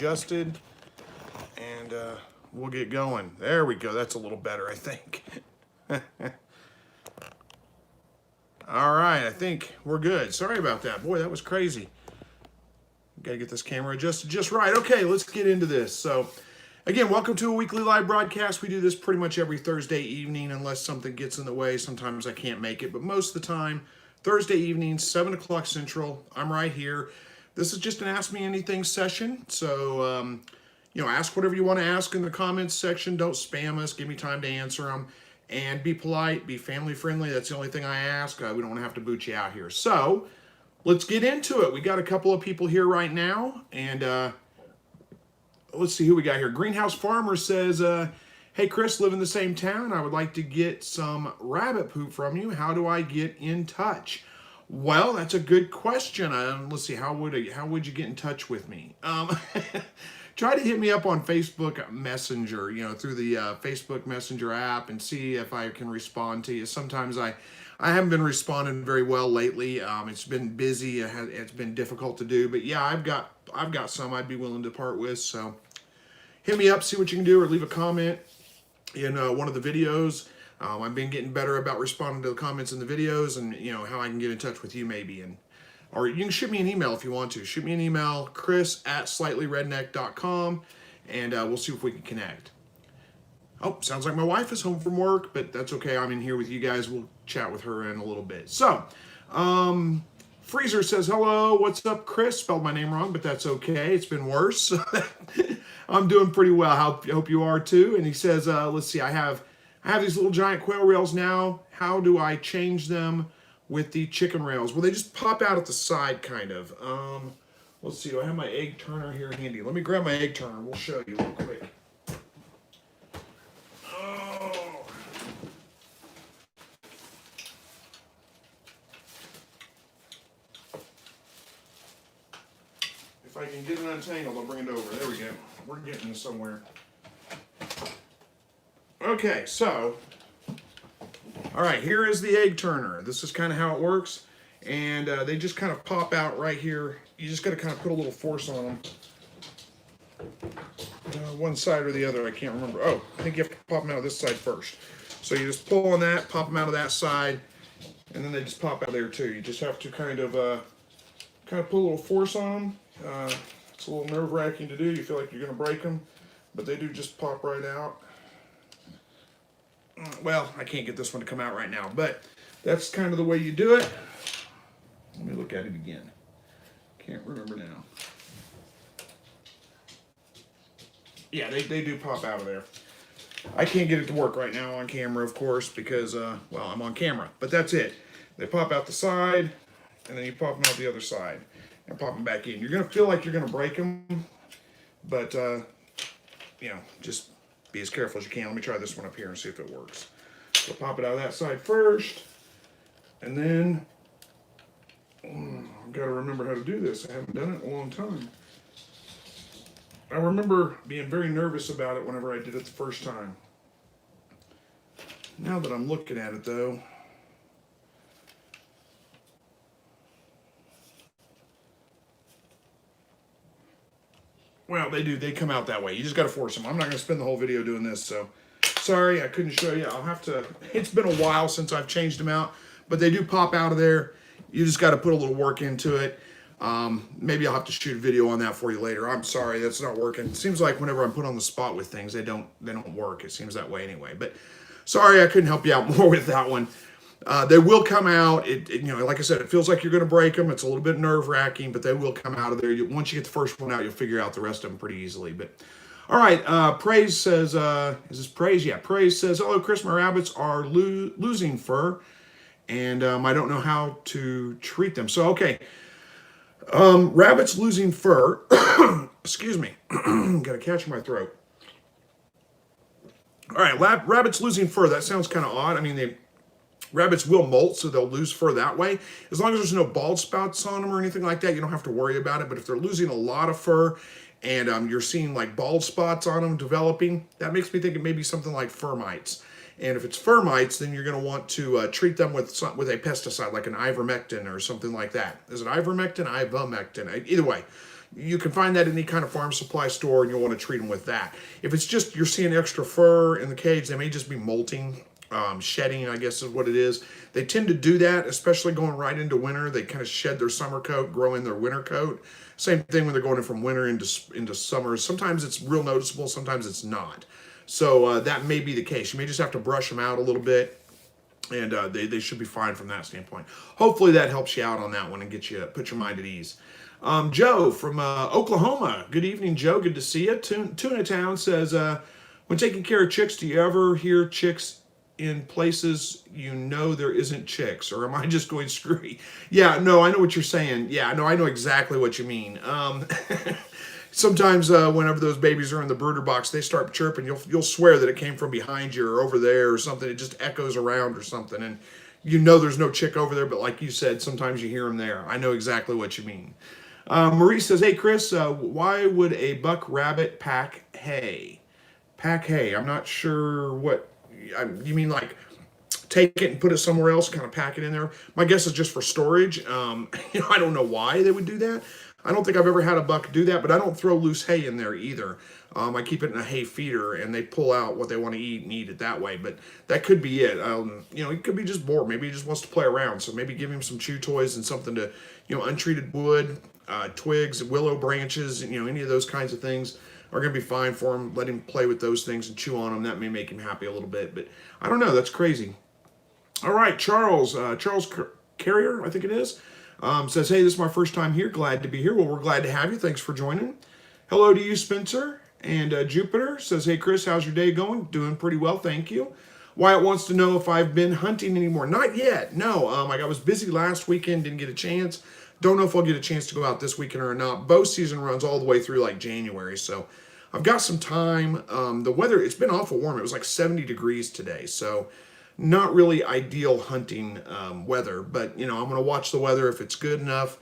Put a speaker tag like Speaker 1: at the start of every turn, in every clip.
Speaker 1: adjusted, and we'll get going. There we go. That's a little better, I think. All right, I think we're good. Sorry about that. Boy, that was crazy. Gotta get this camera adjusted just right. Okay, let's get into this. So, again, welcome to a weekly live broadcast. We do this pretty much every Thursday evening unless something gets in the way. Sometimes I can't make it, but most of the time, Thursday evenings, 7 o'clock Central, I'm right here. This is just an Ask Me Anything session. So, ask whatever you want to ask in the comments section. Don't spam us. Give me time to answer them. And be polite, be family friendly. That's the only thing I ask. We don't want to have to boot you out here. So, let's get into it. We got a couple of people here right now. And let's see who we got here. Greenhouse Farmer says, hey, Chris, live in the same town. I would like to get some rabbit poop from you. How do I get in touch? Well, that's a good question. Let's see, how would you get in touch with me? Try to hit me up on Facebook Messenger, through the Facebook Messenger app, and see if I can respond to you. Sometimes I haven't been responding very well lately. It's been busy. It's been difficult to do, but yeah, I've got some I'd be willing to part with. So hit me up, see what you can do, or leave a comment in one of the videos. I've been getting better about responding to the comments in the videos, and how I can get in touch with you maybe, or you can shoot me an email if you want to. Shoot me an email, chris@slightlyrednecked.com, and we'll see if we can connect. Oh, sounds like my wife is home from work, but that's okay. I'm in here with you guys. We'll chat with her in a little bit. So, Freezer says, hello, what's up, Chris? Spelled my name wrong, but that's okay. It's been worse. I'm doing pretty well. I hope you are too. And he says, let's see, I have these little giant quail rails now. How do I change them with the chicken rails? Well, they just pop out at the side, kind of. Let's see, do I have my egg turner here handy? Let me grab my egg turner. We'll show you real quick. Oh. If I can get it untangled, I'll bring it over. There we go. We're getting somewhere. Okay, so, all right, here is the egg turner. This is kind of how it works, and they just kind of pop out right here. You just got to kind of put a little force on them. One side or the other, I can't remember. Oh, I think you have to pop them out of this side first. So you just pull on that, pop them out of that side, and then they just pop out there too. You just have to kind of put a little force on them. It's a little nerve-wracking to do. You feel like you're going to break them, but they do just pop right out. Well, I can't get this one to come out right now, but that's kind of the way you do it. Let me look at it again. Can't remember now. Yeah, they do pop out of there. I can't get it to work right now on camera, of course, because, well, I'm on camera. But that's it. They pop out the side, and then you pop them out the other side and pop them back in. You're going to feel like you're going to break them, but, just be as careful as you can. Let me try this one up here and see if it works. So pop it out of that side first, and then I've got to remember how to do this. I haven't done it in a long time. I remember being very nervous about it whenever I did it the first time. Now that I'm looking at it, though, well, they come out that way. You just got to force them. I'm not going to spend the whole video doing this, so sorry I couldn't show you. I'll have to, it's been a while since I've changed them out, but they do pop out of there. You just got to put a little work into it. Maybe I'll have to shoot a video on that for you later. I'm sorry, that's not working. It seems like whenever I'm put on the spot with things, they don't work. It seems that way anyway, but sorry I couldn't help you out more with that one. They will come out. Like I said, it feels like you're going to break them. It's a little bit nerve-wracking, but they will come out of there. Once you get the first one out, you'll figure out the rest of them pretty easily. But all right, Praise says, is this Praise? Yeah, Praise says, hello, Chris, my rabbits are losing fur, and I don't know how to treat them. So, okay, rabbits losing fur, excuse me, got to catch my throat. All right, rabbits losing fur, that sounds kind of odd. I mean, rabbits will molt, so they'll lose fur that way. As long as there's no bald spots on them or anything like that, you don't have to worry about it. But if they're losing a lot of fur and you're seeing like bald spots on them developing, that makes me think it may be something like fur mites. And if it's fur mites, then you're going to want to treat them with a pesticide like an ivermectin or something like that. Is it ivermectin? Ivermectin. Either way, you can find that in any kind of farm supply store, and you'll want to treat them with that. If it's just you're seeing extra fur in the cage, they may just be molting, shedding, I guess is what it is. They tend to do that, especially going right into winter. They kind of shed their summer coat, grow in their winter coat. Same thing when they're going in from winter into summer. Sometimes it's real noticeable, sometimes it's not. So that may be the case. You may just have to brush them out a little bit, and they should be fine from that standpoint. Hopefully that helps you out on that one and put your mind at ease. Joe from Oklahoma. Good evening, Joe. Good to see you. Tuna Town says, when taking care of chicks, do you ever hear chicks in places you know there isn't chicks? Or am I just going screwy? Yeah, no, I know what you're saying. Yeah, no, I know exactly what you mean. Sometimes whenever those babies are in the brooder box, they start chirping. You'll swear that it came from behind you or over there or something. It just echoes around or something. And you know there's no chick over there, but like you said, sometimes you hear them there. I know exactly what you mean. Marie says, hey, Chris, why would a buck rabbit pack hay? Pack hay. I'm not sure what you mean, like take it and put it somewhere else, kind of pack it in there. My guess is just for storage. I don't know why they would do that. I don't think I've ever had a buck do that, but I don't throw loose hay in there either. I keep it in a hay feeder, and they pull out what they want to eat and eat it that way. But that could be it. It could be just bored. Maybe he just wants to play around. So maybe give him some chew toys and something to, untreated wood, twigs, willow branches, any of those kinds of things are going to be fine for him. Let him play with those things and chew on them. That may make him happy a little bit. But I don't know. That's crazy. All right, Charles Carrier, I think it is. Says, hey, this is my first time here. Glad to be here. Well, we're glad to have you. Thanks for joining. Hello to you, Spencer. And Jupiter says, hey, Chris, how's your day going? Doing pretty well, thank you. Wyatt wants to know if I've been hunting anymore. Not yet, no. I was busy last weekend, didn't get a chance. Don't know if I'll get a chance to go out this weekend or not. Bow season runs all the way through like January, so I've got some time. The weather, it's been awful warm. It was like 70 degrees today, so not really ideal hunting weather, but I'm going to watch the weather. If it's good enough,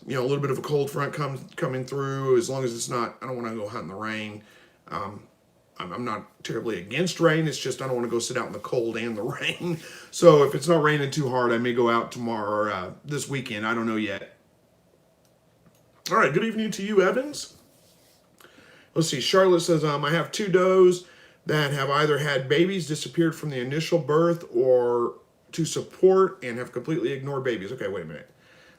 Speaker 1: a little bit of a cold front coming through, as long as it's not, I don't want to go hunt in the rain. I'm not terribly against rain. It's just I don't want to go sit out in the cold and the rain. So if it's not raining too hard, I may go out tomorrow or this weekend. I don't know yet. All right, good evening to you, Evans. Let's see, Charlotte says, I have 2 does that have either had babies disappeared from the initial birth or to support and have completely ignored babies. Okay, wait a minute.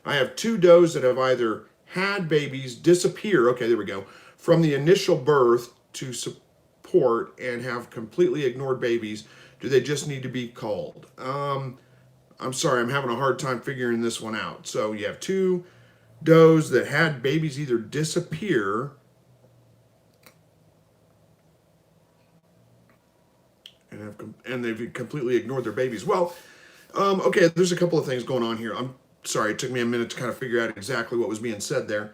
Speaker 1: I have 2 does that have either had babies disappear, okay, there we go, from the initial birth to support and have completely ignored babies. Do they just need to be called? I'm sorry, I'm having a hard time figuring this one out. So you have 2 does that had babies either disappear and they've completely ignored their babies. Well, okay, there's a couple of things going on here. I'm sorry, it took me a minute to kind of figure out exactly what was being said there.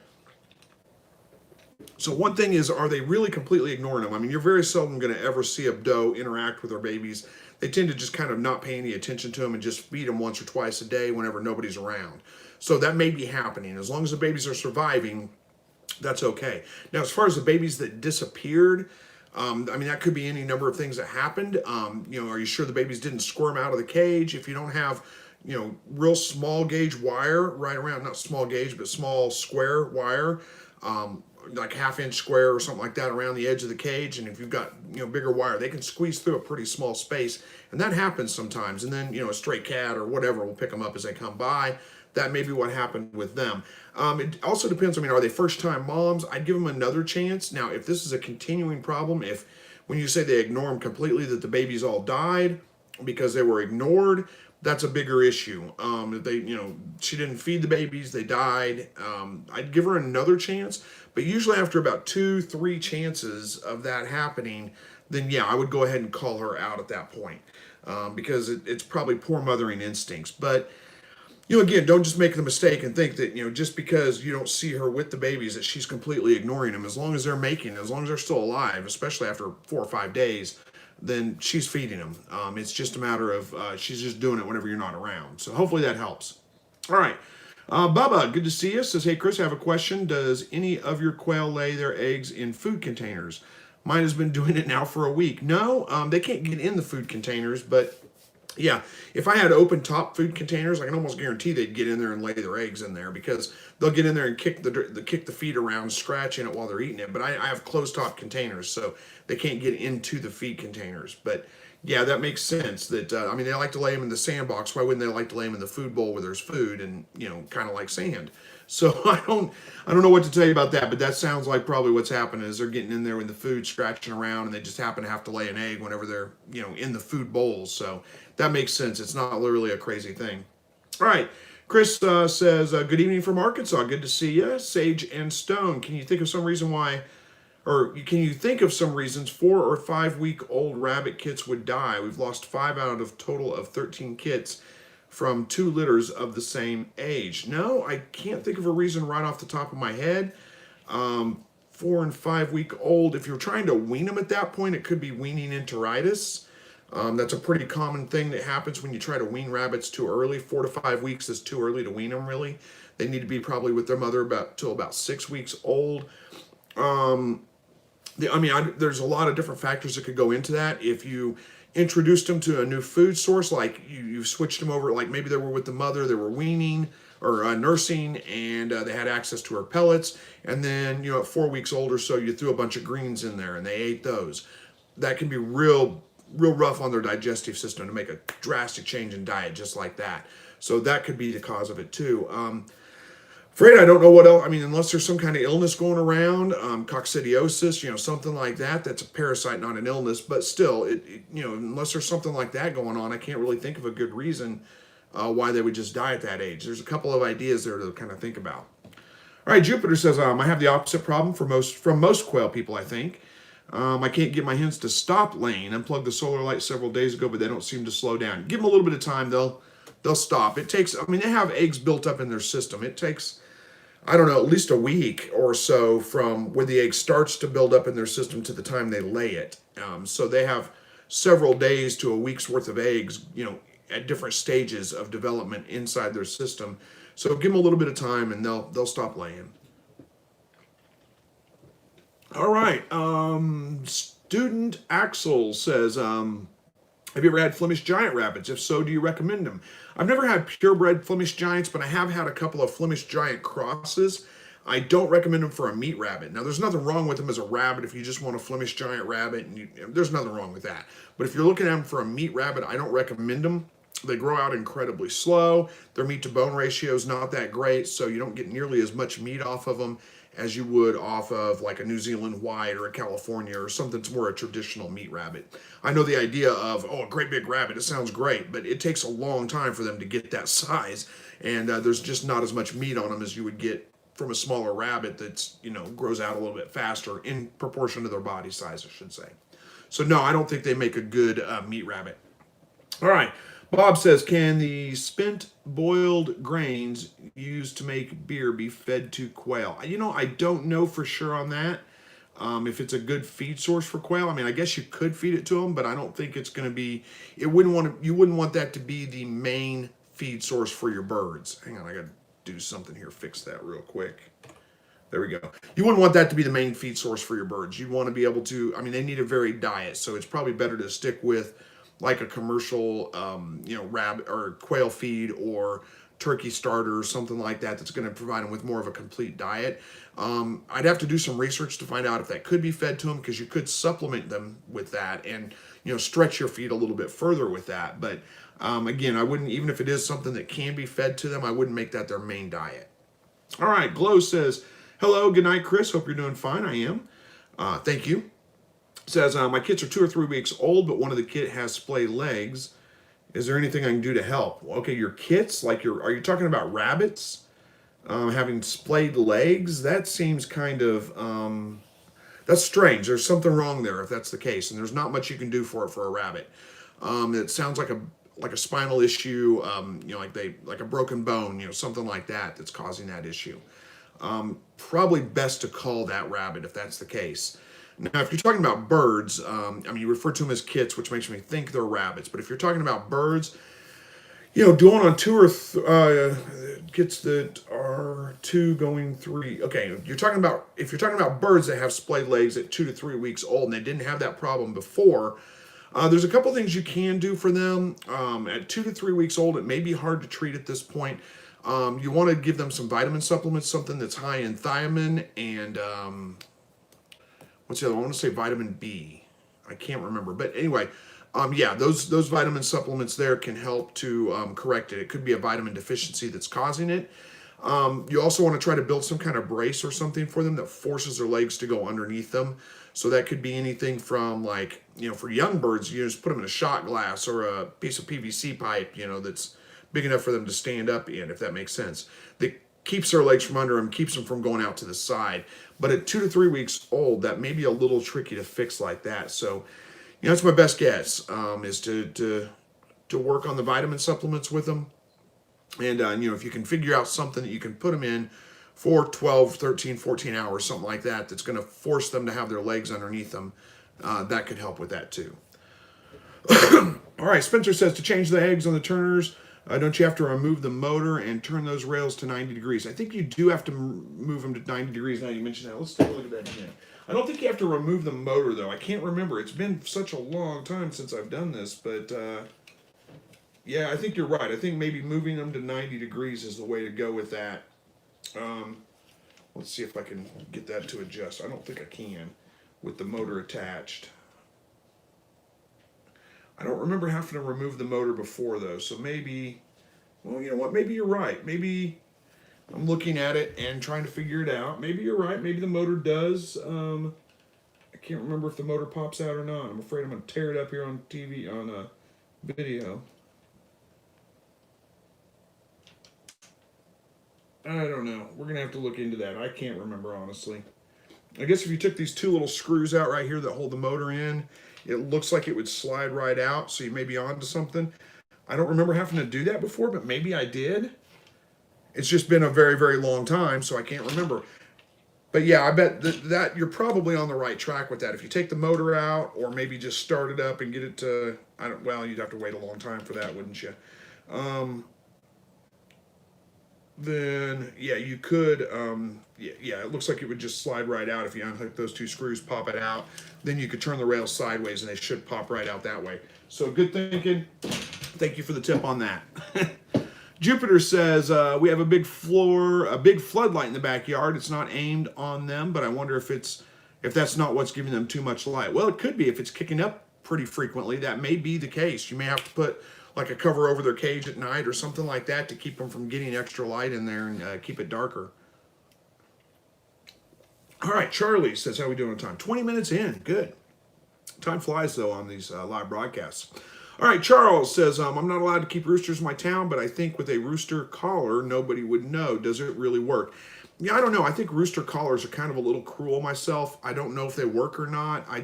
Speaker 1: So one thing is, are they really completely ignoring them? I mean, you're very seldom going to ever see a doe interact with their babies. They tend to just kind of not pay any attention to them and just feed them once or twice a day whenever nobody's around. So that may be happening. As long as the babies are surviving, that's okay. Now, as far as the babies that disappeared, I mean, that could be any number of things that happened. Are you sure the babies didn't squirm out of the cage? If you don't have, real small gauge wire right around, not small gauge, but small square wire, like 1/2-inch square or something like that around the edge of the cage. And if you've got, bigger wire, they can squeeze through a pretty small space. And that happens sometimes. And then, a stray cat or whatever will pick them up as they come by. That may be what happened with them. It also depends, are they first-time moms? I'd give them another chance. Now, if this is a continuing problem, if when you say they ignore them completely, that the babies all died because they were ignored, that's a bigger issue. She didn't feed the babies, they died. I'd give her another chance, but usually after about 2-3 chances of that happening, then yeah, I would go ahead and call her out at that point because it's probably poor mothering instincts. But again, don't just make the mistake and think that, just because you don't see her with the babies that she's completely ignoring them. As long as they're still alive, especially after 4 or 5 days, then she's feeding them. It's just a matter of she's just doing it whenever you're not around. So hopefully that helps. All right. Bubba, good to see you. Says, hey, Chris, I have a question. Does any of your quail lay their eggs in food containers? Mine has been doing it now for a week. No, they can't get in the food containers, but Yeah, if I had open top food containers, I can almost guarantee they'd get in there and lay their eggs in there because they'll get in there and kick the feed around, scratching it while they're eating it. But I have closed top containers, so they can't get into the feed containers. But yeah, that makes sense. That I mean, they like to lay them in the sandbox. Why wouldn't they like to lay them in the food bowl where there's food and kind of like sand? So I don't know what to tell you about that, but that sounds like probably what's happening is they're getting in there with the food, scratching around, and they just happen to have to lay an egg whenever they're in the food bowls. So that makes sense. It's not really a crazy thing. All right. Chris says, good evening from Arkansas. Good to see you. Sage and Stone. Can you think of some reason why, or can you think of some reasons 4 or 5 week old rabbit kits would die? We've lost 5 out of total of 13 kits from 2 litters of the same age. No, I can't think of a reason right off the top of my head. 4 and 5 week old, if you're trying to wean them at that point, it could be weaning enteritis. That's a pretty common thing that happens when you try to wean rabbits too early. 4 to 5 weeks is too early to wean them, really. They need to be probably with their mother till about 6 weeks old. There's a lot of different factors that could go into that. If you introduced them to a new food source, like you switched them over, like maybe they were with the mother, they were weaning or nursing, and they had access to her pellets, and then at 4 weeks old or so, you threw a bunch of greens in there and they ate those. That can be real rough on their digestive system to make a drastic change in diet just like that. So that could be the cause of it too. Afraid I don't know what else. I mean, unless there's some kind of illness going around, coccidiosis, something like that. That's a parasite, not an illness. But still, unless there's something like that going on, I can't really think of a good reason why they would just die at that age. There's a couple of ideas there to kind of think about. All right, Jupiter says, I have the opposite problem from most quail people, I think. I can't get my hens to stop laying. Unplugged the solar light several days ago, but they don't seem to slow down. Give them a little bit of time, they'll stop. It takes, they have eggs built up in their system. It takes, I don't know, at least a week or so from when the egg starts to build up in their system to the time they lay it. So they have several days to a week's worth of eggs, at different stages of development inside their system. So give them a little bit of time and they'll stop laying. All right. Student Axel says, have you ever had Flemish Giant rabbits? If so, do you recommend them? I've never had purebred Flemish Giants, but I have had a couple of Flemish Giant crosses. I don't recommend them for a meat rabbit. Now, there's nothing wrong with them as a rabbit if you just want a Flemish Giant rabbit. There's nothing wrong with that. But if you're looking at them for a meat rabbit, I don't recommend them. They grow out incredibly slow. Their meat to bone ratio is not that great, so you don't get nearly as much meat off of them as you would off of like a New Zealand white or a California or something that's more a traditional meat rabbit. I know the idea of, a great big rabbit, it sounds great, but it takes a long time for them to get that size, and there's just not as much meat on them as you would get from a smaller rabbit that's, grows out a little bit faster in proportion to their body size, I should say. So no, I don't think they make a good meat rabbit. All right. Bob says, can the spent boiled grains used to make beer be fed to quail? I don't know for sure on that. If it's a good feed source for quail, I guess you could feed it to them, but I don't think it's going to be. You wouldn't want that to be the main feed source for your birds. Hang on, I got to do something here. Fix that real quick. There we go. You wouldn't want that to be the main feed source for your birds. You'd want to be able to. They need a varied diet, so it's probably better to stick with like a commercial, rabbit or quail feed or turkey starter or something like that that's going to provide them with more of a complete diet. I'd have to do some research to find out if that could be fed to them, because you could supplement them with that and stretch your feed a little bit further with that. But again, I wouldn't, even if it is something that can be fed to them, I wouldn't make that their main diet. All right, Glow says, hello, good night, Chris. Hope you're doing fine. I am. Thank you. Says, my kits are 2 or 3 weeks old, but one of the kit has splay legs. Is there anything I can do to help? Okay, your kits, are you talking about rabbits having splayed legs? That seems kind of, that's strange. There's something wrong there if that's the case, and there's not much you can do for it for a rabbit. It sounds like a spinal issue, like a broken bone, something like that that's causing that issue. Probably best to call that rabbit if that's the case. Now, if you're talking about birds, you refer to them as kits, which makes me think they're rabbits. But if you're talking about birds, doing on 2 or kits that are 2 going 3. Okay, if you're talking about birds that have splayed legs at 2 to 3 weeks old and they didn't have that problem before, There's a couple things you can do for them. At 2 to 3 weeks old, it may be hard to treat at this point. You want to give them some vitamin supplements, something that's high in thiamine and what's the other one? I want to say vitamin B. I can't remember, but anyway, yeah, those vitamin supplements there can help to correct it. It could be a vitamin deficiency that's causing it. You also want to try to build some kind of brace or something for them that forces their legs to go underneath them. So that could be anything from, like, for young birds, you just put them in a shot glass or a piece of PVC pipe, that's big enough for them to stand up in, if that makes sense. That keeps their legs from under them, keeps them from going out to the side. But at 2 to 3 weeks old, that may be a little tricky to fix like that. So, that's my best guess, is to work on the vitamin supplements with them. And, if you can figure out something that you can put them in for 12, 13, 14 hours, something like that, that's going to force them to have their legs underneath them, that could help with that too. All right, Spencer says to change the eggs on the turners, don't you have to remove the motor and turn those rails to 90 degrees? I think you do have to move them to 90 degrees now you mention that. Let's take a look at that again. I don't think you have to remove the motor, though. I can't remember. It's been such a long time since I've done this, but yeah, I think you're right. I think maybe moving them to 90 degrees is the way to go with that. Let's see if I can get that to adjust. I don't think I can with the motor attached. I don't remember having to remove the motor before, though, so maybe, well, you know what, maybe you're right. Maybe I'm looking at it and trying to figure it out. Maybe you're right. Maybe the motor does. I can't remember if the motor pops out or not. I'm afraid I'm going to tear it up here on TV, on video. I don't know. We're going to have to look into that. I can't remember, honestly. I guess if you took these two little screws out right here that hold the motor in, it looks like it would slide right out, so you may be onto something. I don't remember having to do that before, but maybe I did. It's just been a very, very long time, so I can't remember. But yeah, I bet that you're probably on the right track with that. If you take the motor out, or maybe just start it up and get it to, well, you'd have to wait a long time for that, wouldn't you? Then yeah, you could, yeah, it looks like it would just slide right out if you unhook those two screws, pop it out. Then you could turn the rails sideways and they should pop right out that way. So good thinking. Thank you for the tip on that. Jupiter says, we have a big floodlight in the backyard. It's not aimed on them, but I wonder if that's not what's giving them too much light. Well, it could be. If it's kicking up pretty frequently, that may be the case. You may have to put like a cover over their cage at night or something like that to keep them from getting extra light in there and keep it darker. All right, Charlie says, how are we doing on time? 20 minutes in, good. Time flies, though, on these live broadcasts. All right, Charles says, I'm not allowed to keep roosters in my town, but I think with a rooster collar, nobody would know. Does it really work? Yeah, I don't know. I think rooster collars are kind of a little cruel myself. I don't know if they work or not. I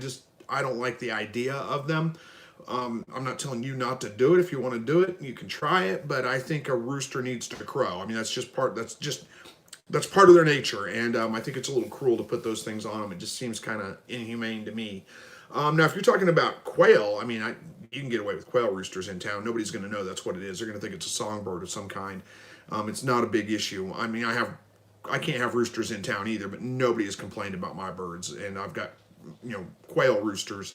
Speaker 1: don't like the idea of them. I'm not telling you not to do it. If you want to do it, you can try it, but I think a rooster needs to crow. I mean, that's part of their nature, and I think it's a little cruel to put those things on them. It just seems kind of inhumane to me. Now, if you're talking about quail, I mean, you can get away with quail roosters in town. Nobody's going to know that's what it is. They're going to think it's a songbird of some kind. It's not a big issue. I mean, I can't have roosters in town either, but nobody has complained about my birds, and I've got, quail roosters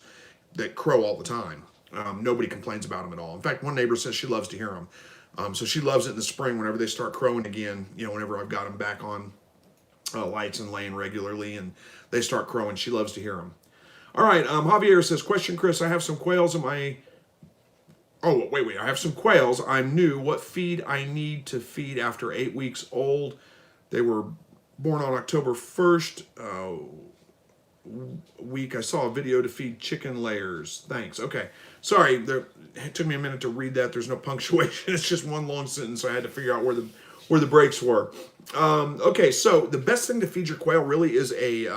Speaker 1: that crow all the time. Nobody complains about them at all. In fact, one neighbor says she loves to hear them. So she loves it in the spring whenever they start crowing again, whenever I've got them back on lights and laying regularly and they start crowing. She loves to hear them. All right, Javier says, question, Chris, I have some quails in my... Oh, wait, I have some quails. I'm new. What feed I need to feed after 8 weeks old? They were born on October 1st. Week. I saw a video to feed chicken layers. Thanks. Okay. Sorry, it took me a minute to read that. There's no punctuation. It's just one long sentence, so I had to figure out where the breaks were. Okay, so the best thing to feed your quail really is a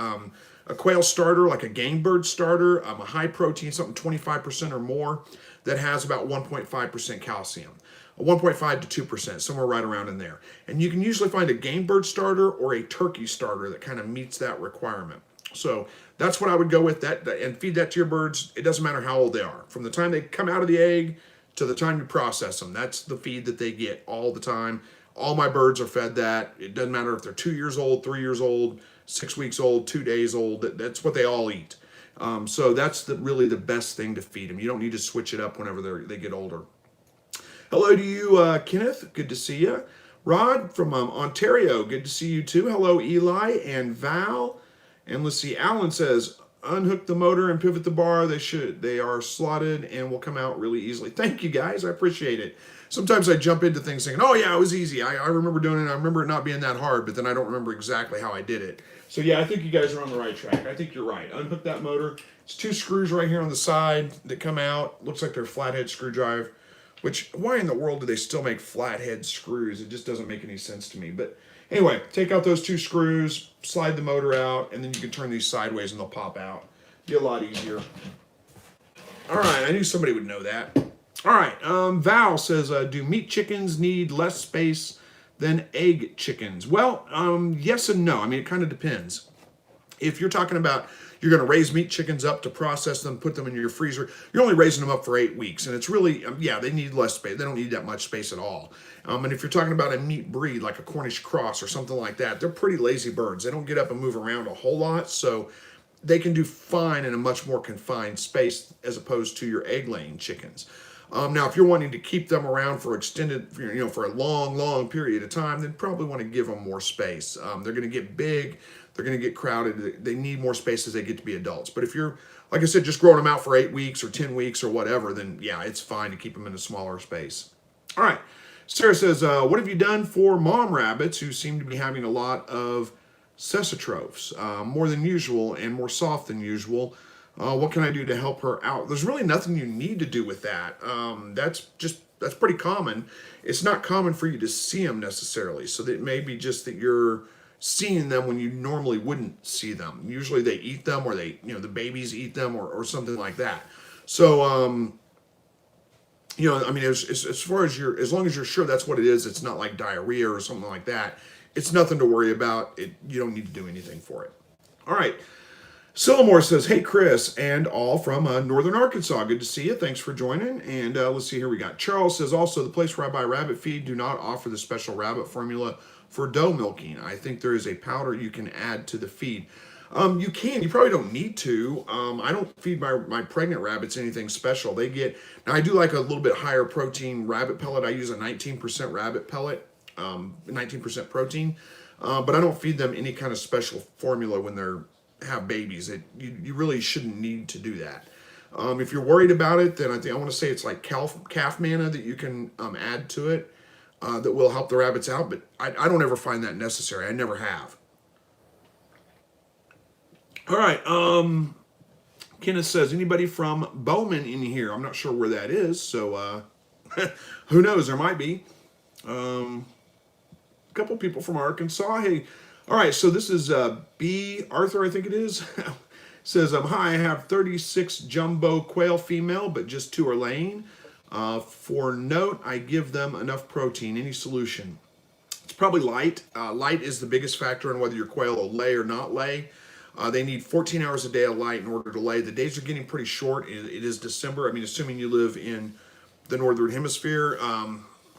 Speaker 1: quail starter, like a game bird starter, a high protein, something 25% or more, that has about 1.5% calcium. 1.5 to 2%, somewhere right around in there. And you can usually find a game bird starter or a turkey starter that kind of meets that requirement. So that's what I would go with, that and feed that to your birds. It doesn't matter how old they are. From the time they come out of the egg to the time you process them, that's the feed that they get all the time. All my birds are fed that. It doesn't matter if they're 2 years old, 3 years old, 6 weeks old, 2 days old. That's what they all eat. So that's really the best thing to feed them. You don't need to switch it up whenever they get older. Hello to you, Kenneth. Good to see you. Rod from Ontario. Good to see you too. Hello, Eli and Val. And let's see. Alan says, unhook the motor and pivot the bar. They are slotted and will come out really easily. Thank you, guys. I appreciate it. Sometimes I jump into things thinking, oh yeah, it was easy. I remember doing it. I remember it not being that hard, but then I don't remember exactly how I did it. So yeah, I think you guys are on the right track. I think you're right. Unhook that motor. It's 2 screws right here on the side that come out. Looks like they're flathead screwdriver. Which, why in the world do they still make flathead screws? It just doesn't make any sense to me. But anyway, take out those 2 screws, slide the motor out, and then you can turn these sideways and they'll pop out. Be a lot easier. All right, I knew somebody would know that. All right, Val says, do meat chickens need less space than egg chickens? Well, yes and no. I mean, it kind of depends. If you're talking about you're going to raise meat chickens up to process them, put them in your freezer, you're only raising them up for 8 weeks. And it's really, yeah, they need less space. They don't need that much space at all. And if you're talking about a meat breed like a Cornish cross or something like that, they're pretty lazy birds. They don't get up and move around a whole lot. So they can do fine in a much more confined space as opposed to your egg-laying chickens. Now, if you're wanting to keep them around for extended, for a long period of time, then probably want to give them more space. They're going to get big. They're going to get crowded. They need more space as they get to be adults. But if you're, like I said, just growing them out for 8 weeks or 10 weeks or whatever, then yeah, it's fine to keep them in a smaller space. All right. Sarah says, what have you done for mom rabbits who seem to be having a lot of cecitrophs, more than usual and more soft than usual? What can I do to help her out? There's really nothing you need to do with that. That's pretty common. It's not common for you to see them necessarily. So that may be just that you're seeing them when you normally wouldn't see them. Usually they eat them, or the babies eat them, or something like that. So, I mean, as far as as long as you're sure that's what it is, it's not like diarrhea or something like that. It's nothing to worry about. You don't need to do anything for it. All right. Sillamore says, hey, Chris, and all from Northern Arkansas. Good to see you. Thanks for joining. And let's see here. We got Charles says, also, the place where I buy rabbit feed do not offer the special rabbit formula for doe milking. I think there is a powder you can add to the feed. You can. You probably don't need to. I don't feed my pregnant rabbits anything special. Now I do like a little bit higher protein rabbit pellet. I use a 19% rabbit pellet, 19% protein. But I don't feed them any kind of special formula when they're have babies. You really shouldn't need to do that. If you're worried about it, then I want to say it's like calf manna that you can add to it that will help the rabbits out, but I don't ever find that necessary. I never have. All right. Kenneth says, anybody from Bowman in here? I'm not sure where that is, so who knows? There might be. A couple people from Arkansas. Hey, all right, so this is B. Arthur, I think it is. Says, hi, I have 36 jumbo quail female, but just 2 are laying. For note, I give them enough protein. Any solution? It's probably light. Light is the biggest factor in whether your quail will lay or not lay. They need 14 hours a day of light in order to lay. The days are getting pretty short. It is December. I mean, assuming you live in the northern hemisphere,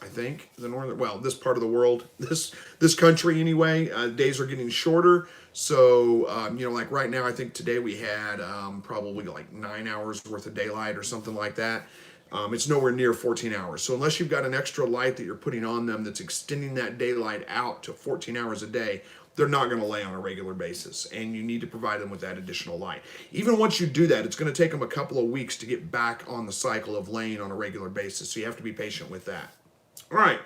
Speaker 1: I think this part of the world, this country anyway, days are getting shorter. So, like right now, I think today we had probably like 9 hours worth of daylight or something like that. It's nowhere near 14 hours. So unless you've got an extra light that you're putting on them that's extending that daylight out to 14 hours a day, they're not going to lay on a regular basis. And you need to provide them with that additional light. Even once you do that, it's going to take them a couple of weeks to get back on the cycle of laying on a regular basis. So you have to be patient with that. All right.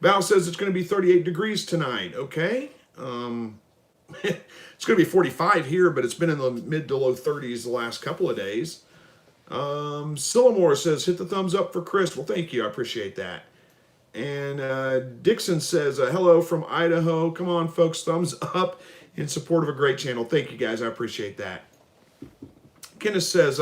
Speaker 1: Val says it's going to be 38 degrees tonight. Okay. It's going to be 45 here, but it's been in the mid to low 30s the last couple of days. Sillamore says, hit the thumbs up for Chris. Well, thank you. I appreciate that. And Dixon says, hello from Idaho. Come on, folks. Thumbs up in support of a great channel. Thank you, guys. I appreciate that. Kenneth says,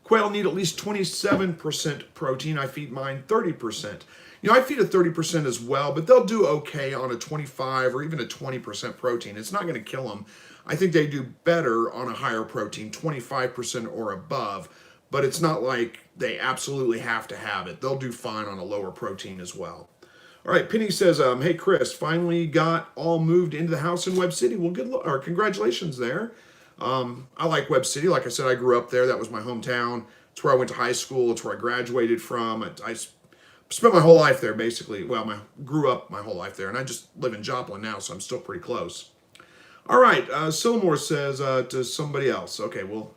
Speaker 1: quail need at least 27% protein. I feed mine 30%. I feed a 30% as well, but they'll do okay on a 25 or even a 20% protein. It's not going to kill them. I think they do better on a higher protein, 25% or above, but it's not like they absolutely have to have it. They'll do fine on a lower protein as well. All right, Penny says, hey, Chris, finally got all moved into the house in Webb City. Well, congratulations there. I like Webb City. Like I said, I grew up there. That was my hometown. It's where I went to high school. It's where I graduated from. I spent my whole life there, basically. Well, grew up my whole life there, and I just live in Joplin now, so I'm still pretty close. All right, Silmore says to somebody else. Okay, well,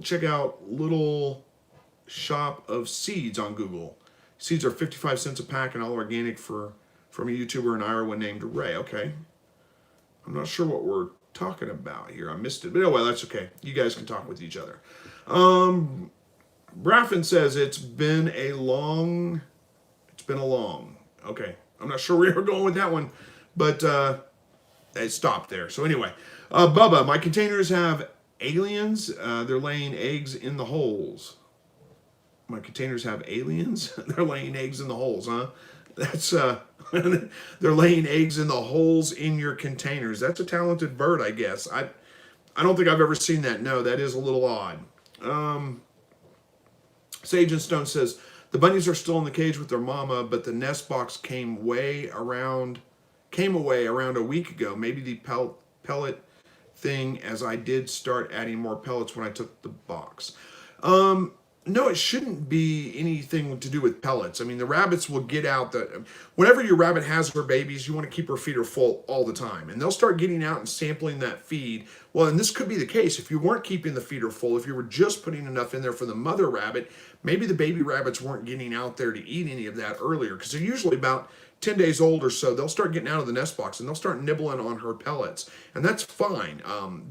Speaker 1: check out Little Shop of Seeds on Google. Seeds are 55 cents a pack and all organic from a YouTuber in Iowa named Ray. Okay, I'm not sure what we're talking about here. I missed it, but anyway, that's okay. You guys can talk with each other. Braffin says it's been a long. Okay, I'm not sure where we're going with that one, but it stopped there. So anyway, Bubba, my containers have aliens. They're laying eggs in the holes. My containers have aliens. They're laying eggs in the holes, huh? That's they're laying eggs in the holes in your containers. That's a talented bird, I guess. I don't think I've ever seen that. No, that is a little odd. Sage and Stone says the bunnies are still in the cage with their mama, but the nest box came away around a week ago. Maybe the pellet thing, as I did start adding more pellets when I took the box. No, it shouldn't be anything to do with pellets. I mean, the rabbits will get out. Whenever your rabbit has her babies, you want to keep her feeder full all the time. And they'll start getting out and sampling that feed. Well, and this could be the case. If you weren't keeping the feeder full, if you were just putting enough in there for the mother rabbit, maybe the baby rabbits weren't getting out there to eat any of that earlier. Because they're usually about 10 days old or so. They'll start getting out of the nest box and they'll start nibbling on her pellets. And that's fine.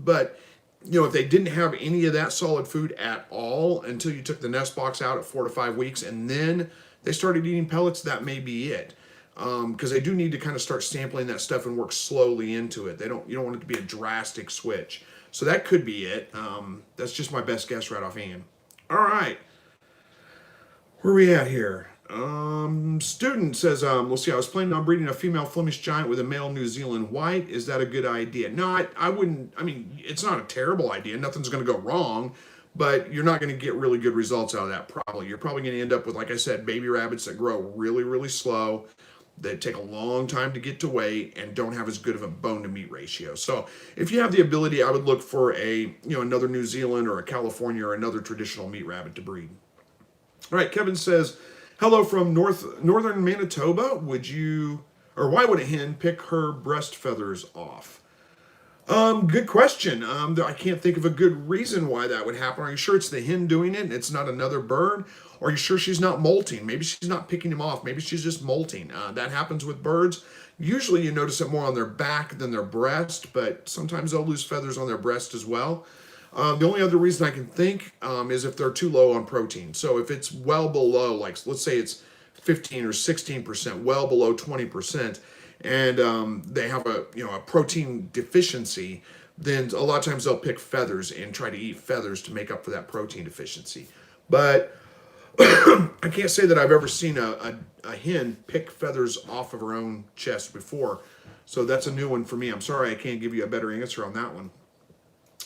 Speaker 1: But if they didn't have any of that solid food at all until you took the nest box out at 4 to 5 weeks and then they started eating pellets, that may be it. Because they do need to kind of start sampling that stuff and work slowly into it. You don't want it to be a drastic switch. So that could be it. That's just my best guess right offhand. All right. Where are we at here? Student says, let's see, I was planning on breeding a female Flemish Giant with a male New Zealand White. Is that a good idea? No, I wouldn't. I mean, it's not a terrible idea. Nothing's going to go wrong, but you're not going to get really good results out of that probably. You're probably going to end up with, like I said, baby rabbits that grow really, really slow, that take a long time to get to weight, and don't have as good of a bone to meat ratio. So if you have the ability, I would look for another New Zealand or a California or another traditional meat rabbit to breed. All right, Kevin says, hello from northern Manitoba. Why would a hen pick her breast feathers off? Good question. I can't think of a good reason why that would happen. Are you sure it's the hen doing it and it's not another bird? Or are you sure she's not molting? Maybe she's not picking them off. Maybe she's just molting. That happens with birds. Usually you notice it more on their back than their breast, but sometimes they'll lose feathers on their breast as well. The only other reason I can think is if they're too low on protein. So if it's well below, like let's say it's 15 or 16%, well below 20%, and they have a protein deficiency, then a lot of times they'll pick feathers and try to eat feathers to make up for that protein deficiency. But I can't say that I've ever seen a hen pick feathers off of her own chest before. So that's a new one for me. I'm sorry I can't give you a better answer on that one.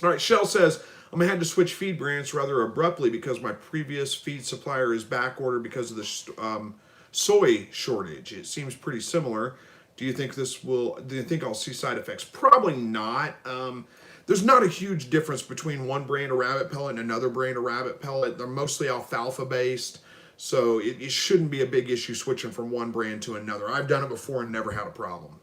Speaker 1: All right, Shell says, I'm going to have to switch feed brands rather abruptly because my previous feed supplier is back ordered because of the soy shortage. It seems pretty similar. Do you think I'll see side effects? Probably not. There's not a huge difference between one brand of rabbit pellet and another brand of rabbit pellet. They're mostly alfalfa based, so it shouldn't be a big issue switching from one brand to another. I've done it before and never had a problem.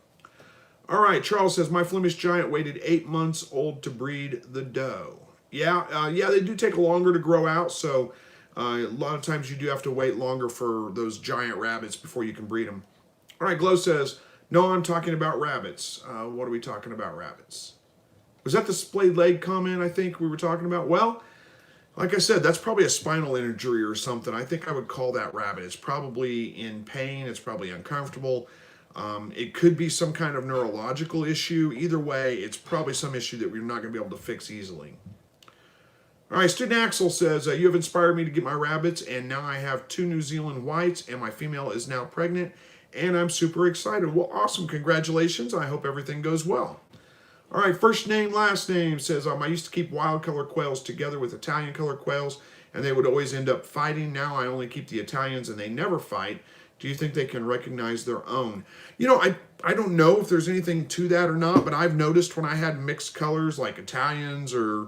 Speaker 1: All right, Charles says, my Flemish Giant waited 8 months old to breed the doe. Yeah, they do take longer to grow out, so a lot of times you do have to wait longer for those giant rabbits before you can breed them. All right, Glow says, no, I'm talking about rabbits. What are we talking about, rabbits? Was that the splayed leg comment I think we were talking about? Well, like I said, that's probably a spinal injury or something. I think I would call that rabbit. It's probably in pain. It's probably uncomfortable. It could be some kind of neurological issue. Either way, it's probably some issue that we're not going to be able to fix easily. All right, Student Axel says, you have inspired me to get my rabbits, and now I have 2 New Zealand Whites, and my female is now pregnant, and I'm super excited. Well, awesome. Congratulations. I hope everything goes well. All right, first name, last name says, I used to keep wild color quails together with Italian color quails, and they would always end up fighting. Now I only keep the Italians, and they never fight. Do you think they can recognize their own? You know, I don't know if there's anything to that or not, but I've noticed when I had mixed colors like Italians or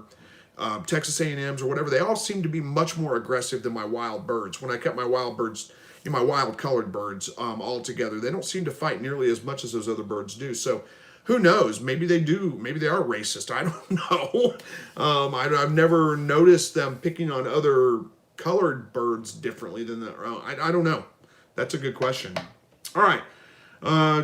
Speaker 1: Texas A&Ms or whatever, they all seem to be much more aggressive than my wild birds. When I kept my wild birds, my wild colored birds all together, they don't seem to fight nearly as much as those other birds do. So who knows? Maybe they do. Maybe they are racist. I don't know. I've never noticed them picking on other colored birds differently than their own. I don't know. That's a good question. All right.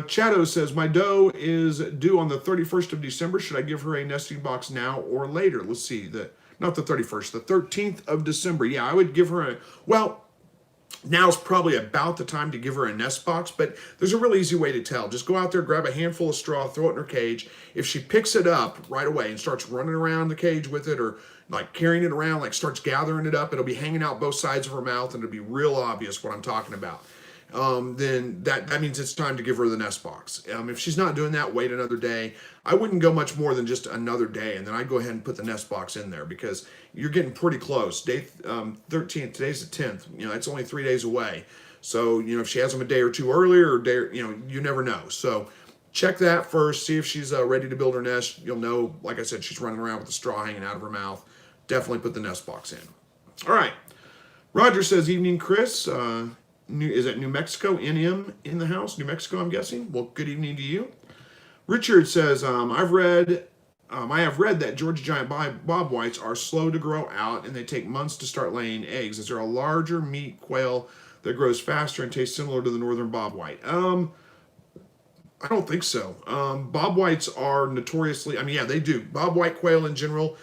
Speaker 1: Chato says, my doe is due on the 31st of December. Should I give her a nesting box now or later? Let's see. Not the 31st, the 13th of December. Yeah, I would give her well, now's probably about the time to give her a nest box, but there's a really easy way to tell. Just go out there, grab a handful of straw, throw it in her cage. If she picks it up right away and starts running around the cage with it, or like carrying it around, like starts gathering it up, it'll be hanging out both sides of her mouth, and it'll be real obvious what I'm talking about. Then that means it's time to give her the nest box. If she's not doing that, wait another day. I wouldn't go much more than just another day, and then I'd go ahead and put the nest box in there, because you're getting pretty close. Day 13th, today's the 10th. It's only 3 days away. So, if she has them a day or two earlier, or you never know. So check that first. See if she's ready to build her nest. You'll know, like I said, she's running around with the straw hanging out of her mouth. Definitely put the nest box in. All right. Roger says, evening, Chris. Is it New Mexico? NM in the house? New Mexico, I'm guessing. Well, good evening to you. Richard says, I have read that Georgia Giant Bob Whites are slow to grow out, and they take months to start laying eggs. Is there a larger meat quail that grows faster and tastes similar to the northern Bob White? I don't think so. Bob Whites are notoriously, yeah, they do. Bob White quail in general,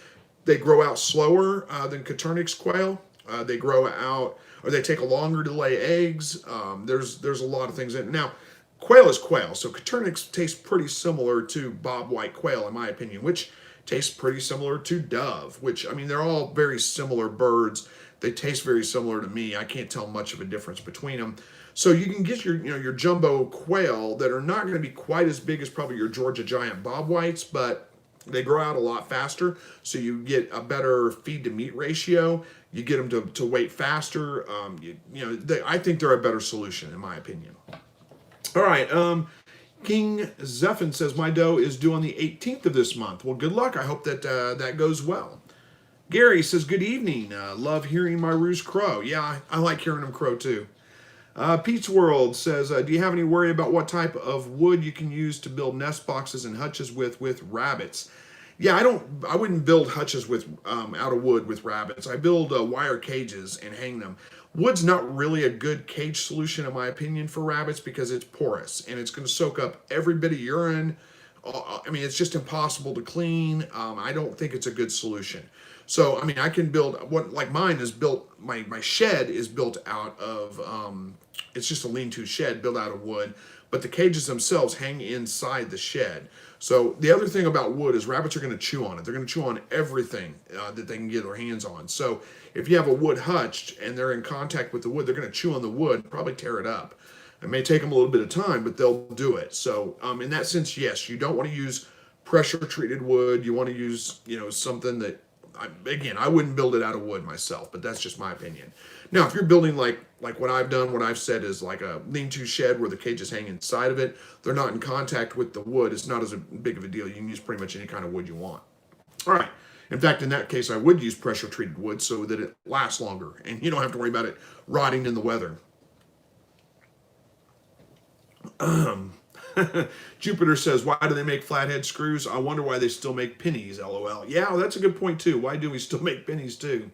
Speaker 1: they grow out slower than Coturnix quail. They grow out, or they take a longer to lay eggs. There's a lot of things in it. Now, quail is quail, so Coturnix tastes pretty similar to Bob White quail, in my opinion, which tastes pretty similar to dove, which, they're all very similar birds. They taste very similar to me. I can't tell much of a difference between them. So you can get your jumbo quail that are not going to be quite as big as probably your Georgia Giant Bob Whites, but they grow out a lot faster, so you get a better feed to meat ratio. You get them to weight faster. I think they're a better solution, in my opinion. All right. King Zephin says, my doe is due on the 18th of this month. Well, good luck. I hope that that goes well. Gary says, good evening. Love hearing my roost crow. Yeah, I like hearing them crow too. Pete's World says, do you have any worry about what type of wood you can use to build nest boxes and hutches with rabbits? Yeah, I wouldn't build hutches with out of wood with rabbits. I build wire cages and hang them. Wood's not really a good cage solution, in my opinion, for rabbits, because it's porous and it's going to soak up every bit of urine. It's just impossible to clean. I don't think it's a good solution. So, I can build mine is built. My shed is built out of. It's just a lean-to shed built out of wood, but the cages themselves hang inside the shed. So the other thing about wood is rabbits are going to chew on it. They're going to chew on everything that they can get their hands on. So if you have a wood hutch and they're in contact with the wood, they're going to chew on the wood, probably tear it up. It may take them a little bit of time, but they'll do it. So in that sense, yes, you don't want to use pressure-treated wood. You want to use, something that, I wouldn't build it out of wood myself, but that's just my opinion. Now, if you're building like what I've done, what I've said is like a lean-to shed where the cages hang inside of it, they're not in contact with the wood, it's not as big of a deal. You can use pretty much any kind of wood you want. All right. In fact, in that case, I would use pressure-treated wood so that it lasts longer, and you don't have to worry about it rotting in the weather. Jupiter says, why do they make flathead screws? I wonder why they still make pennies, LOL. Yeah, well, that's a good point, too. Why do we still make pennies, too?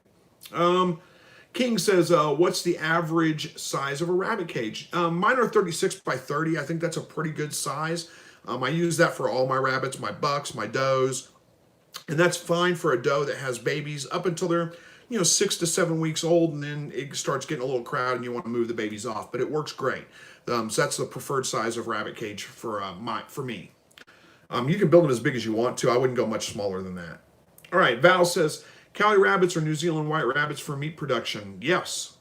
Speaker 1: King says, what's the average size of a rabbit cage? Mine are 36 by 30. I think that's a pretty good size. I use that for all my rabbits, my bucks, my does. And that's fine for a doe that has babies up until they're, 6 to 7 weeks old, and then it starts getting a little crowded and you want to move the babies off. But it works great. So that's the preferred size of rabbit cage for me. You can build them as big as you want to. I wouldn't go much smaller than that. All right, Val says, Cali rabbits or New Zealand white rabbits for meat production? Yes,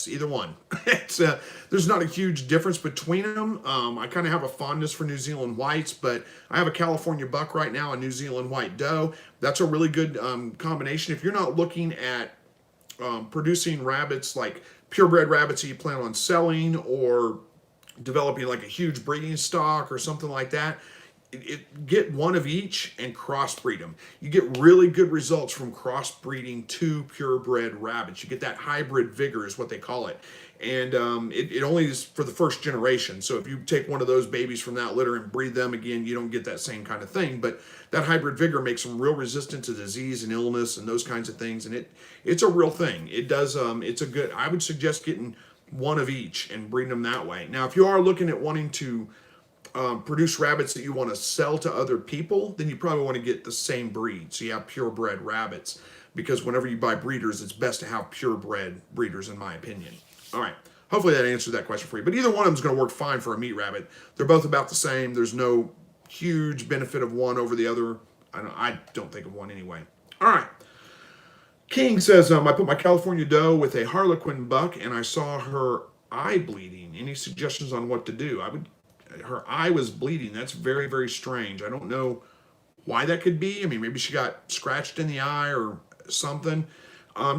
Speaker 1: either one. There's not a huge difference between them. I kind of have a fondness for New Zealand whites, but I have a California buck right now, a New Zealand white doe. That's a really good combination. If you're not looking at producing rabbits like purebred rabbits that you plan on selling, or developing like a huge breeding stock or something like that, get one of each and crossbreed them. You get really good results from crossbreeding two purebred rabbits. You get that hybrid vigor is what they call it. And it only is for the first generation. So if you take one of those babies from that litter and breed them again, you don't get that same kind of thing. But that hybrid vigor makes them real resistant to disease and illness and those kinds of things. And it's a real thing. It does. It's a good. I would suggest getting one of each and breeding them that way. Now, if you are looking at wanting to produce rabbits that you want to sell to other people, then you probably want to get the same breed. So you have purebred rabbits, because whenever you buy breeders, it's best to have purebred breeders, in my opinion. All right. Hopefully that answered that question for you. But either one of them is going to work fine for a meat rabbit. They're both about the same. There's no huge benefit of one over the other. I don't think of one anyway. All right. King says, I put my California doe with a Harlequin buck and I saw her eye bleeding. Any suggestions on what to do? Her eye was bleeding. That's very, very strange. I don't know why that could be. I mean, maybe she got scratched in the eye or something.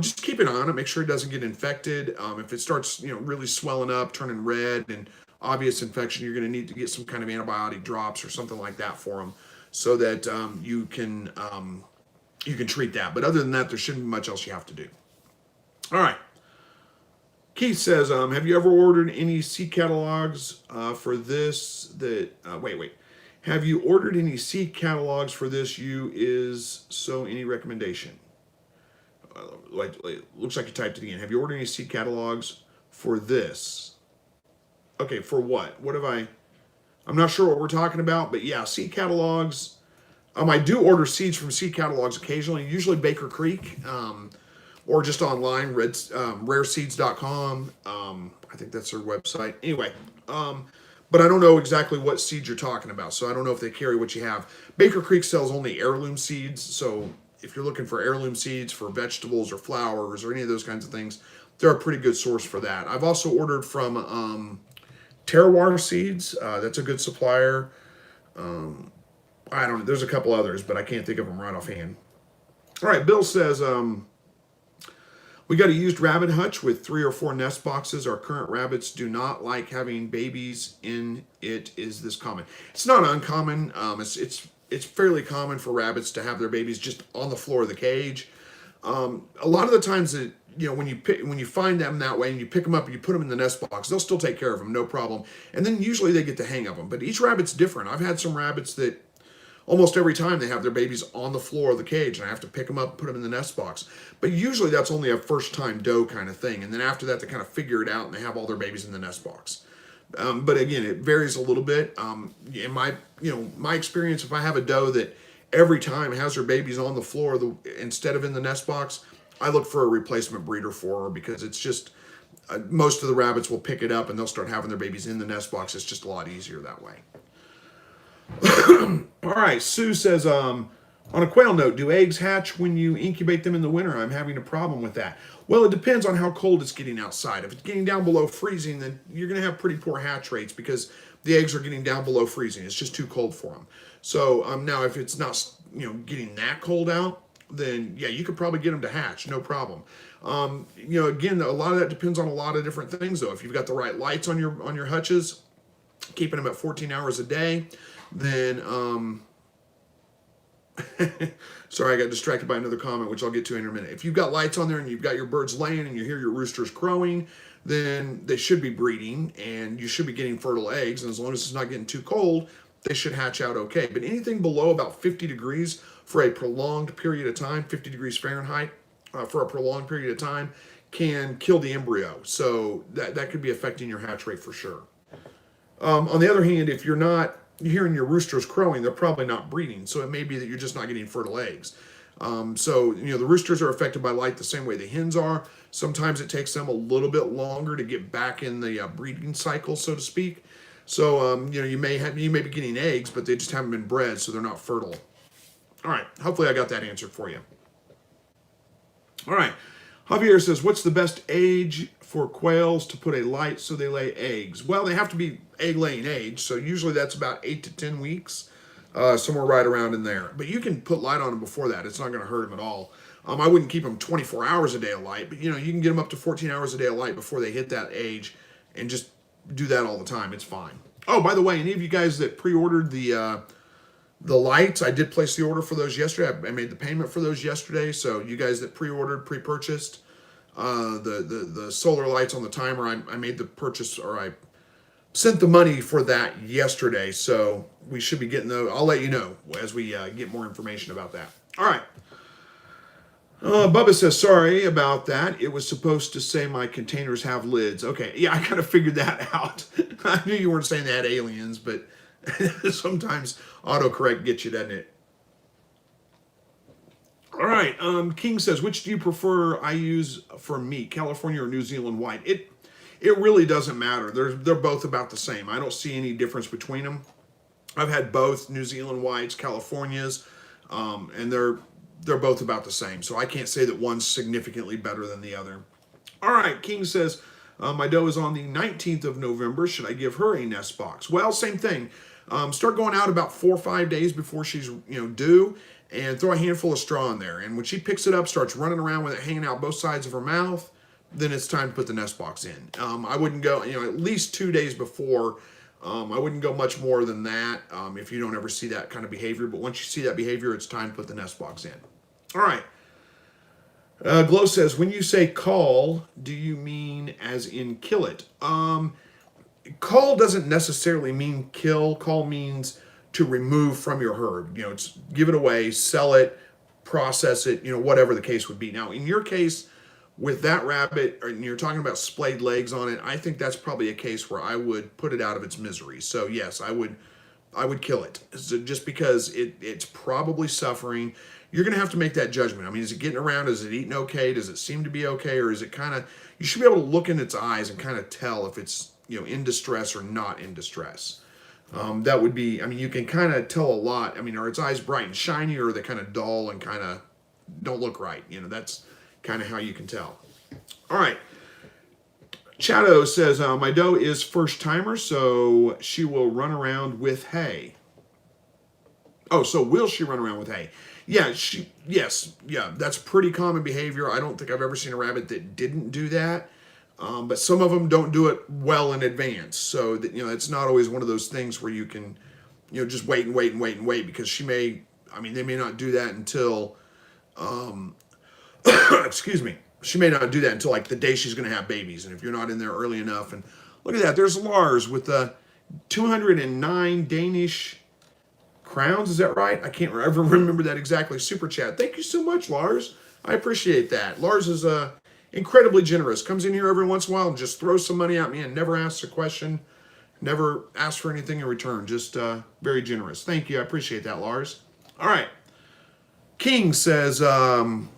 Speaker 1: Just keep an eye on it. Make sure it doesn't get infected. If it starts, really swelling up, turning red, and obvious infection, you're going to need to get some kind of antibiotic drops or something like that for them, so that you can treat that. But other than that, there shouldn't be much else you have to do. All right. Keith says, have you ever ordered any seed catalogs for this? Have you ordered any seed catalogs for this? Any recommendation? Looks like you typed it again. Have you ordered any seed catalogs for this? Okay, for what? I'm not sure what we're talking about, but yeah, seed catalogs. I do order seeds from seed catalogs occasionally, usually Baker Creek, or just online, rareseeds.com. I think that's their website. Anyway, but I don't know exactly what seeds you're talking about, so I don't know if they carry what you have. Baker Creek sells only heirloom seeds, so if you're looking for heirloom seeds for vegetables or flowers or any of those kinds of things, they're a pretty good source for that. I've also ordered from Terroir Seeds. That's a good supplier. I don't know. There's a couple others, but I can't think of them right offhand. All right, Bill says, we got a used rabbit hutch with 3 or 4 nest boxes. Our current rabbits do not like having babies in it. Is this common? It's not uncommon. It's fairly common for rabbits to have their babies just on the floor of the cage. A lot of the times that when you find them that way and you pick them up and you put them in the nest box, they'll still take care of them, no problem. And then usually they get the hang of them. But each rabbit's different. I've had some rabbits that almost every time they have their babies on the floor of the cage and I have to pick them up and put them in the nest box. But usually that's only a first-time doe kind of thing. And then after that, they kind of figure it out and they have all their babies in the nest box. But again, it varies a little bit. In my experience, if I have a doe that every time has her babies on the floor instead of in the nest box, I look for a replacement breeder for her, because it's just most of the rabbits will pick it up and they'll start having their babies in the nest box. It's just a lot easier that way. All right, Sue says, on a quail note, do eggs hatch when you incubate them in the winter? I'm having a problem with that. Well, it depends on how cold it's getting outside. If it's getting down below freezing, then you're going to have pretty poor hatch rates, because the eggs are getting down below freezing. It's just too cold for them. So now if it's not getting that cold out, then yeah, you could probably get them to hatch, no problem. Again, a lot of that depends on a lot of different things, though. If you've got the right lights on your hutches, keeping them at 14 hours a day, then sorry, I got distracted by another comment, which I'll get to in a minute. If you've got lights on there and you've got your birds laying and you hear your roosters crowing, then they should be breeding and you should be getting fertile eggs. And as long as it's not getting too cold, they should hatch out okay. But anything below about 50 degrees for a prolonged period of time, 50 degrees Fahrenheit for a prolonged period of time, can kill the embryo. So that could be affecting your hatch rate for sure. On the other hand, if you're not hearing your roosters crowing, they're probably not breeding. So it may be that you're just not getting fertile eggs. The roosters are affected by light the same way the hens are. Sometimes it takes them a little bit longer to get back in the breeding cycle, so to speak. So, you may be getting eggs, but they just haven't been bred, so they're not fertile. All right. Hopefully I got that answered for you. All right. Javier says, what's the best age for quails to put a light so they lay eggs? Well, they have to be egg-laying age, so usually that's about 8 to 10 weeks, somewhere right around in there. But you can put light on them before that. It's not going to hurt them at all. I wouldn't keep them 24 hours a day of light, but, you can get them up to 14 hours a day of light before they hit that age, and just do that all the time. It's fine. Oh, by the way, any of you guys that pre-ordered the lights, I did place the order for those yesterday. I made the payment for those yesterday. So you guys that pre-ordered, pre-purchased the solar lights on the timer, I made the purchase, or I sent the money for that yesterday. So we should be getting those. I'll let you know as we get more information about that. All right. Bubba says, sorry about that. It was supposed to say my containers have lids. Okay, yeah, I kind of figured that out. I knew you weren't saying they had aliens, but sometimes autocorrect gets you, doesn't it? All right, King says, which do you prefer I use for meat, California or New Zealand white? It really doesn't matter. They're both about the same. I don't see any difference between them. I've had both New Zealand whites, Californias, and they're both about the same. So I can't say that one's significantly better than the other. All right, King says, my doe is on the 19th of November. Should I give her a nest box? Well, same thing. Start going out about 4 or 5 days before she's due, and throw a handful of straw in there. And when she picks it up, starts running around with it hanging out both sides of her mouth, then it's time to put the nest box in. I wouldn't go, at least 2 days before. I wouldn't go much more than that if you don't ever see that kind of behavior. But once you see that behavior, it's time to put the nest box in. All right. Glow says, when you say call, do you mean as in kill it? Call doesn't necessarily mean kill. Call means to remove from your herd. It's give it away, sell it, process it, whatever the case would be. Now, in your case, with that rabbit, and you're talking about splayed legs on it, I think that's probably a case where I would put it out of its misery. So yes, I would kill it. So just because it's probably suffering. You're going to have to make that judgment. I mean, is it getting around? Is it eating okay? Does it seem to be okay? Or is it kind of, you should be able to look in its eyes and kind of tell if it's, in distress or not in distress. That would be, you can kind of tell a lot. Are its eyes bright and shiny, or are they kind of dull and kind of don't look right? That's kind of how you can tell. All right. Chato says, my doe is first timer, so she will run around with hay. Oh, so will she run around with hay? Yeah, that's pretty common behavior. I don't think I've ever seen a rabbit that didn't do that. But some of them don't do it well in advance. So that, it's not always one of those things where you can, just wait and wait, because they may not do that until, excuse me, she may not do that until like the day she's going to have babies. And if you're not in there early enough, and look at that, there's Lars with 209 Danish crowns, is that right? I can't ever remember that exactly. Super chat. Thank you so much, Lars. I appreciate that. Lars is incredibly generous. Comes in here every once in a while and just throws some money at me and never asks a question, never asks for anything in return. Just very generous. Thank you. I appreciate that, Lars. All right. King says, what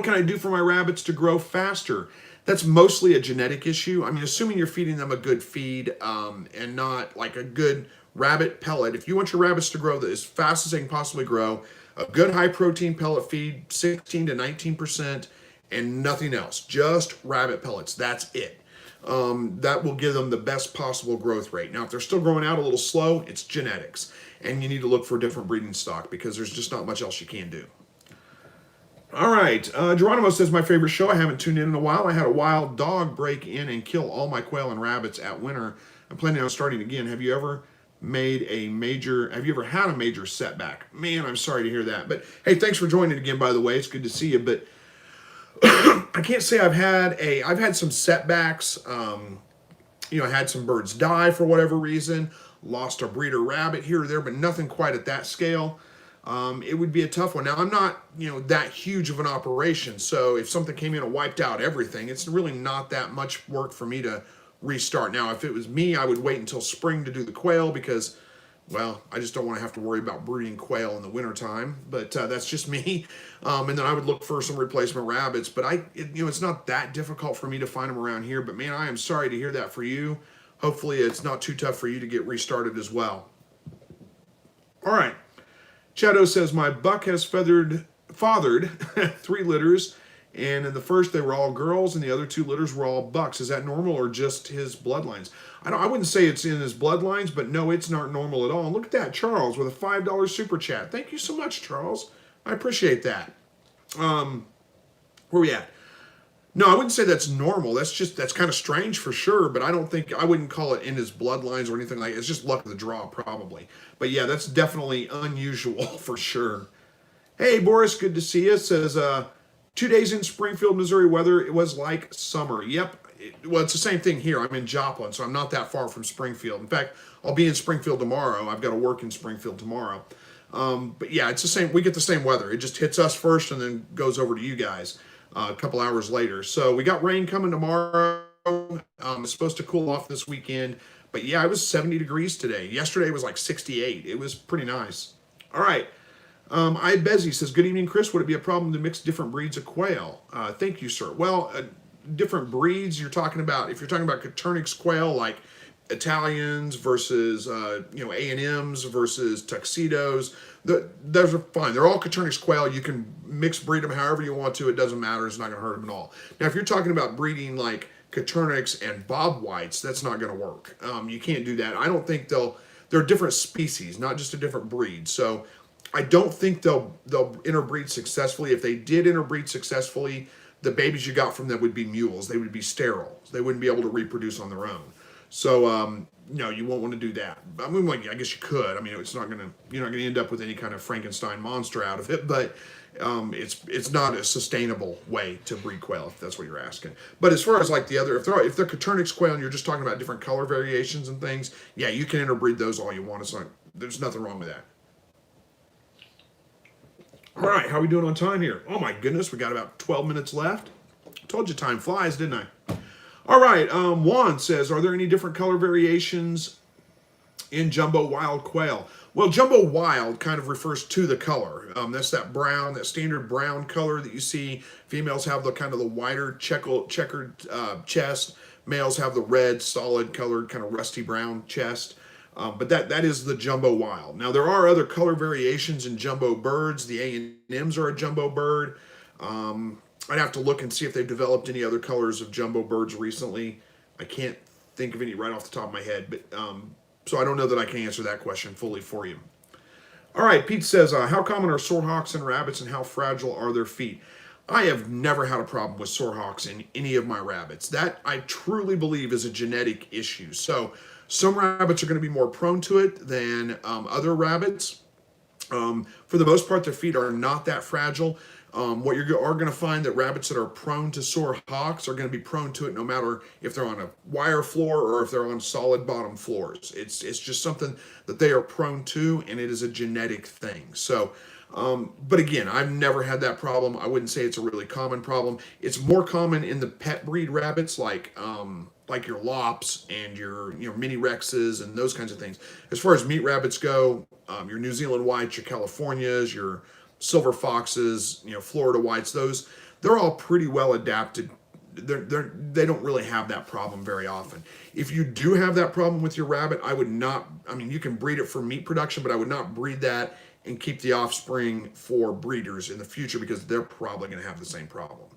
Speaker 1: can I do for my rabbits to grow faster? That's mostly a genetic issue. Assuming you're feeding them a good feed and not like a good rabbit pellet. If you want your rabbits to grow as fast as they can possibly grow, a good high protein pellet feed, 16 to 19%, and nothing else. Just rabbit pellets. That's it. That will give them the best possible growth rate. Now, if they're still growing out a little slow, it's genetics. And you need to look for a different breeding stock because there's just not much else you can do. All right. Geronimo says, my favorite show. I haven't tuned in a while. I had a wild dog break in and kill all my quail and rabbits at winter. I'm planning on starting again. Have you ever had a major setback? Man, I'm sorry to hear that. But hey, thanks for joining again, by the way. It's good to see you. But I can't say I've had some setbacks. I had some birds die for whatever reason, lost a breeder rabbit here or there, but nothing quite at that scale. It would be a tough one. Now, I'm not, that huge of an operation. So if something came in and wiped out everything, it's really not that much work for me to restart. Now, if it was me, I would wait until spring to do the quail because, well, I just don't want to have to worry about breeding quail in the wintertime. But that's just me. And then I would look for some replacement rabbits. But it's not that difficult for me to find them around here. But man, I am sorry to hear that for you. Hopefully it's not too tough for you to get restarted as well. All right. Chato says, my buck has fathered 3 litters. And in the first, they were all girls, and the other 2 litters were all bucks. Is that normal or just his bloodlines? I wouldn't say it's in his bloodlines, but no, it's not normal at all. And look at that, Charles, with a $5 super chat. Thank you so much, Charles. I appreciate that. Where we at? No, I wouldn't say that's normal. That's kind of strange for sure, but I wouldn't call it in his bloodlines or anything like that. It's just luck of the draw, probably. But yeah, that's definitely unusual for sure. Hey, Boris, good to see you. Says, 2 days in Springfield, Missouri weather, it was like summer. Yep. Well, it's the same thing here. I'm in Joplin, so I'm not that far from Springfield. In fact, I'll be in Springfield tomorrow. I've got to work in Springfield tomorrow. But yeah, it's the same. We get the same weather. It just hits us first and then goes over to you guys a couple hours later. So we got rain coming tomorrow. It's supposed to cool off this weekend. But yeah, it was 70 degrees today. Yesterday was like 68. It was pretty nice. All right. I Bezzy says, good evening, Chris. Would it be a problem to mix different breeds of quail? Thank you, sir. Well, different breeds you're talking about. If you're talking about Coturnix quail, like Italians versus A&Ms versus tuxedos, those are fine. They're all Coturnix quail. You can mix breed them however you want to. It doesn't matter. It's not going to hurt them at all. Now, if you're talking about breeding like Coturnix and Bob Whites, that's not going to work. You can't do that. I don't think they're different species, not just a different breed. So I don't think they'll interbreed successfully. If they did interbreed successfully, the babies you got from them would be mules. They would be sterile. They wouldn't be able to reproduce on their own. So no, you won't want to do that. I mean, like, I guess you could. I mean, you're not gonna end up with any kind of Frankenstein monster out of it, but it's not a sustainable way to breed quail, if that's what you're asking. But as far as like the other, if they're Coturnix quail and you're just talking about different color variations and things, yeah, you can interbreed those all you want. There's nothing wrong with that. All right, how are we doing on time here? Oh my goodness, we got about 12 minutes left. I told you time flies, didn't I? All right, Juan says, are there any different color variations in jumbo wild quail? Well, jumbo wild kind of refers to the color. That's that brown, that standard brown color that you see. Females have the kind of the wider checkered chest. Males have the red, solid colored, kind of rusty brown chest. But that is the jumbo wild. Now, there are other color variations in jumbo birds. The A&Ms are a jumbo bird. I'd have to look and see if they've developed any other colors of jumbo birds recently. I can't think of any right off the top of my head, but so I don't know that I can answer that question fully for you. All right, Pete says, how common are sorehawks and rabbits, and how fragile are their feet? I have never had a problem with sorehawks in any of my rabbits. That, I truly believe, is a genetic issue. So some rabbits are going to be more prone to it than other rabbits. For the most part, their feet are not that fragile. What you are going to find that rabbits that are prone to sore hocks are going to be prone to it no matter if they're on a wire floor or if they're on solid bottom floors. It's just something that they are prone to, and it is a genetic thing. So, but again, I've never had that problem. I wouldn't say it's a really common problem. It's more common in the pet breed rabbits like your lops and your mini rexes and those kinds of things. As far as meat rabbits go, your New Zealand whites, your Californias, your silver foxes, Florida whites, they're all pretty well adapted. They don't really have that problem very often. If you do have that problem with your rabbit, you can breed it for meat production, but I would not breed that and keep the offspring for breeders in the future because they're probably going to have the same problem.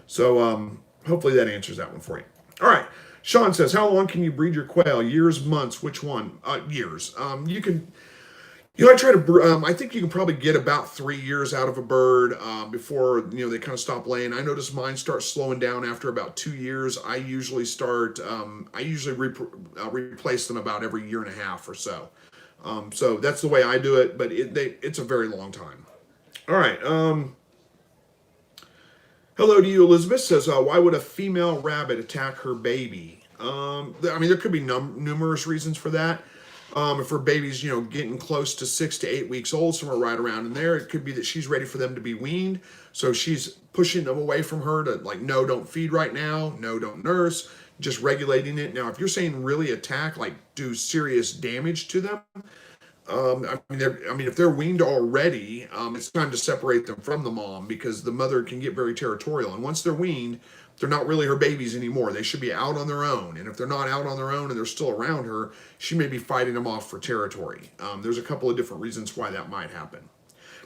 Speaker 1: So hopefully that answers that one for you. All right. Sean says, how long can you breed your quail? Years, months? Which one? Years. You can. I think you can probably get about 3 years out of a bird before they kind of stop laying. I notice mine start slowing down after about 2 years. I usually replace them about every year and a half or so. So that's the way I do it, but it's a very long time. All right. Hello to you, Elizabeth says, why would a female rabbit attack her baby? There could be numerous reasons for that. If her baby's, getting close to 6 to 8 weeks old, somewhere right around in there, it could be that she's ready for them to be weaned. So she's pushing them away from her to like, no, don't feed right now. No, don't nurse. Just regulating it. Now, if you're saying really attack, like do serious damage to them, if they're weaned already, it's time to separate them from the mom because the mother can get very territorial. And once they're weaned, they're not really her babies anymore. They should be out on their own. And if they're not out on their own and they're still around her, she may be fighting them off for territory. There's a couple of different reasons why that might happen.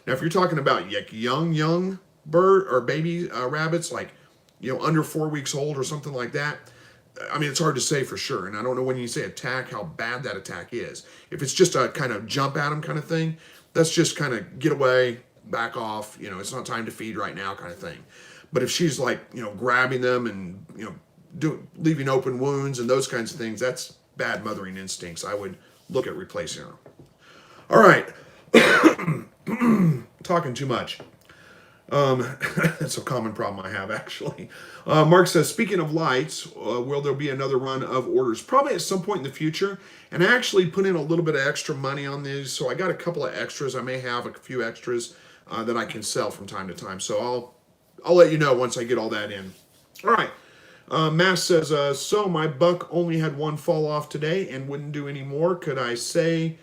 Speaker 1: Now, if you're talking about young bird or baby rabbits, like, under 4 weeks old or something like that, it's hard to say for sure. And I don't know when you say attack, how bad that attack is. If it's just a kind of jump at them kind of thing, that's just kind of get away, back off, it's not time to feed right now kind of thing. But if she's like, grabbing them and, leaving open wounds and those kinds of things, that's bad mothering instincts. I would look at replacing her. All right. Talking too much. That's a common problem I have, actually. Mark says, speaking of lights, will there be another run of orders? Probably at some point in the future. And I actually put in a little bit of extra money on these, so I got a couple of extras. I may have a few extras that I can sell from time to time. So I'll let you know once I get all that in. All right. Mass says, so my buck only had one fall off today and wouldn't do any more. Could I say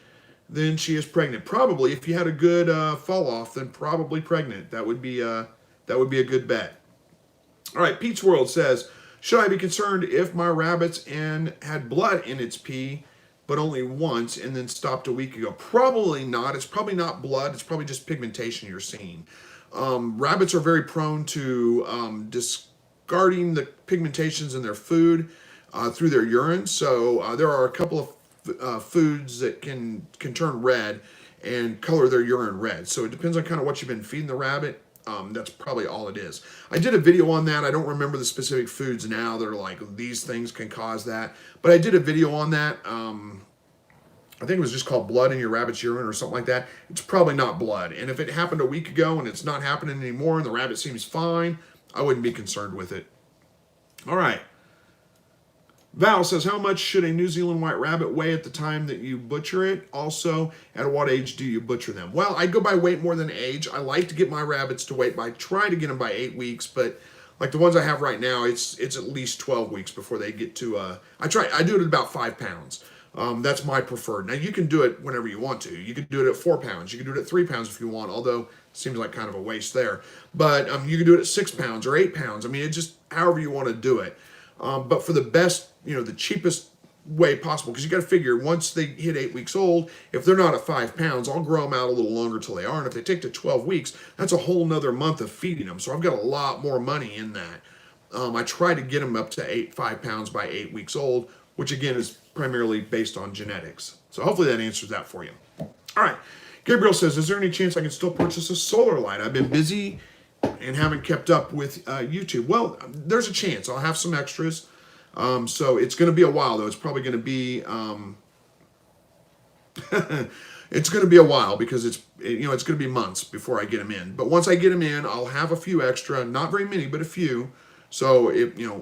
Speaker 1: then she is pregnant? Probably. If you had a good fall off, then probably pregnant. That would be a good bet. All right. Pete's World says, should I be concerned if my rabbits and had blood in its pee, but only once and then stopped a week ago? Probably not. It's probably not blood. It's probably just pigmentation you're seeing. Rabbits are very prone to discarding the pigmentations in their food through their urine. So there are a couple of foods that can turn red and color their urine red. So it depends on kind of what you've been feeding the rabbit. That's probably all it is. I did a video on that. I don't remember the specific foods now that are like these things can cause that, but I did a video on that. I think it was just called blood in your rabbit's urine or something like that. It's probably not blood. And if it happened a week ago and it's not happening anymore and the rabbit seems fine, I wouldn't be concerned with it. All right. Val says, how much should a New Zealand white rabbit weigh at the time that you butcher it? Also, at what age do you butcher them? Well, I go by weight more than age. I like to get my rabbits to weight try to get them by 8 weeks, but like the ones I have right now, it's at least 12 weeks before they get to, I do it at about 5 pounds. That's my preferred. Now, you can do it whenever you want to. You can do it at 4 pounds. You can do it at 3 pounds if you want, although it seems like kind of a waste there. But you can do it at 6 pounds or 8 pounds. I mean, it just however you want to do it. But for the best, the cheapest way possible, because you got to figure once they hit 8 weeks old, if they're not at 5 pounds, I'll grow them out a little longer till they are. And if they take to 12 weeks, that's a whole nother month of feeding them. So I've got a lot more money in that. I try to get them up to 5 pounds by 8 weeks old, which again is primarily based on genetics. So hopefully that answers that for you. All right. Gabriel says, is there any chance I can still purchase a solar light? I've been busy and haven't kept up with YouTube. Well, there's a chance. I'll have some extras. So it's going to be a while, though. It's probably going to be it's going to be a while because it's going to be months before I get them in. But once I get them in, I'll have a few extra, not very many, but a few. So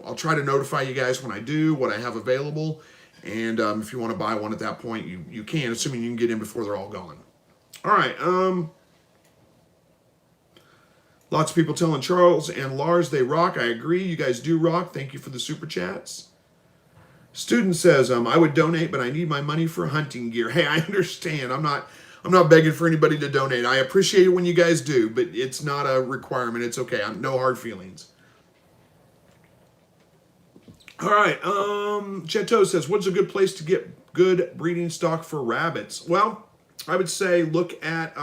Speaker 1: I'll try to notify you guys when I do, what I have available. And if you want to buy one at that point, you can, assuming you can get in before they're all gone. All right. Lots of people telling Charles and Lars they rock. I agree. You guys do rock. Thank you for the super chats. Student says, I would donate, but I need my money for hunting gear. Hey, I understand. I'm not begging for anybody to donate. I appreciate it when you guys do, but it's not a requirement. It's okay. No hard feelings. All right. Cheto says, what's a good place to get good breeding stock for rabbits? Well, I would say look at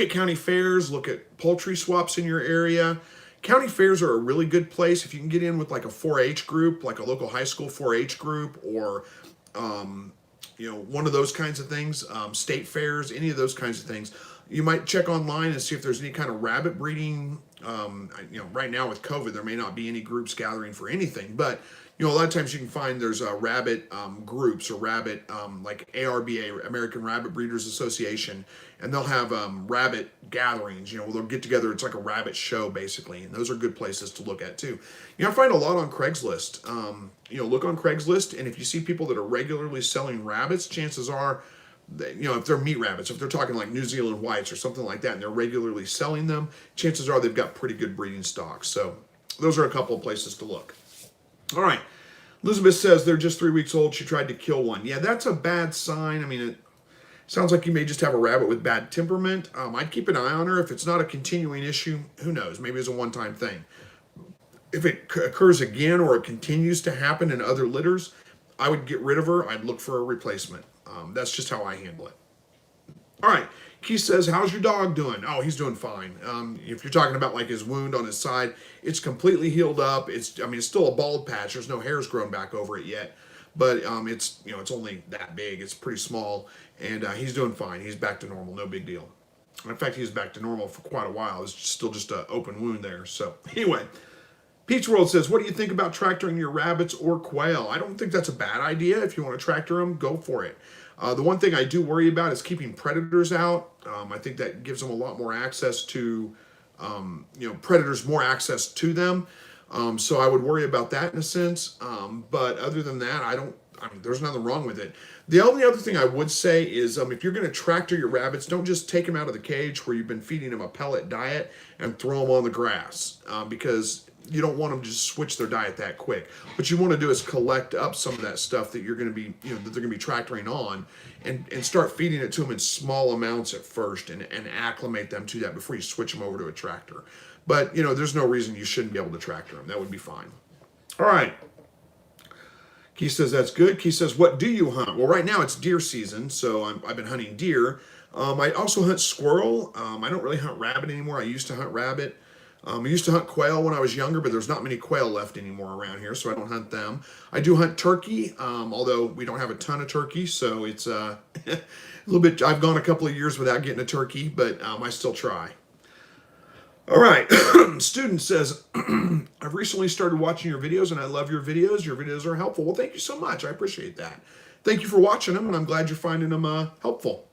Speaker 1: county fairs, look at poultry swaps in your area. County fairs are a really good place if you can get in with like a 4-H group, like a local high school 4-H group, or one of those kinds of things, state fairs, any of those kinds of things. You might check online and see if there's any kind of rabbit breeding. Right now with COVID, there may not be any groups gathering for anything, but a lot of times you can find there's rabbit groups or rabbit like ARBA, American Rabbit Breeders Association, and they'll have rabbit gatherings. They'll get together. It's like a rabbit show basically, and those are good places to look at too. I find a lot on Craigslist. Look on Craigslist, and if you see people that are regularly selling rabbits, chances are, if they're meat rabbits, if they're talking like New Zealand whites or something like that, and they're regularly selling them, chances are they've got pretty good breeding stock. So those are a couple of places to look. All right. Elizabeth says they're just 3 weeks old. She tried to kill one. Yeah, that's a bad sign. I mean, it sounds like you may just have a rabbit with bad temperament. I'd keep an eye on her. If it's not a continuing issue, who knows? Maybe it's a one-time thing. If it occurs again or it continues to happen in other litters, I would get rid of her. I'd look for a replacement. That's just how I handle it. All right. Keith says, how's your dog doing? Oh, he's doing fine. If you're talking about like his wound on his side, it's completely healed up. It's still a bald patch. There's no hairs grown back over it yet, but it's only that big. It's pretty small, and he's doing fine. He's back to normal. No big deal. In fact, he was back to normal for quite a while. It's still just an open wound there. So anyway, Peach World says, what do you think about tractoring your rabbits or quail? I don't think that's a bad idea. If you want to tractor them, go for it. The one thing I do worry about is keeping predators out. I think that gives them a lot more access to, predators more access to them. So I would worry about that in a sense. But other than that, there's nothing wrong with it. The only other thing I would say is if you're going to tractor your rabbits, don't just take them out of the cage where you've been feeding them a pellet diet and throw them on the grass because you don't want them to just switch their diet that quick. What you want to do is collect up some of that stuff that you're going to be, that they're going to be tractoring on and start feeding it to them in small amounts at first and acclimate them to that before you switch them over to a tractor. But, there's no reason you shouldn't be able to tractor them. That would be fine. All right. Keith says that's good. Keith says, what do you hunt? Well, right now it's deer season, so I've been hunting deer. I also hunt squirrel. I don't really hunt rabbit anymore. I used to hunt rabbit. I used to hunt quail when I was younger, but there's not many quail left anymore around here, so I don't hunt them. I do hunt turkey, although we don't have a ton of turkey, so it's a little bit. I've gone a couple of years without getting a turkey, but I still try. All right, student says, I've recently started watching your videos, and I love your videos. Your videos are helpful. Well, thank you so much. I appreciate that. Thank you for watching them, and I'm glad you're finding them helpful.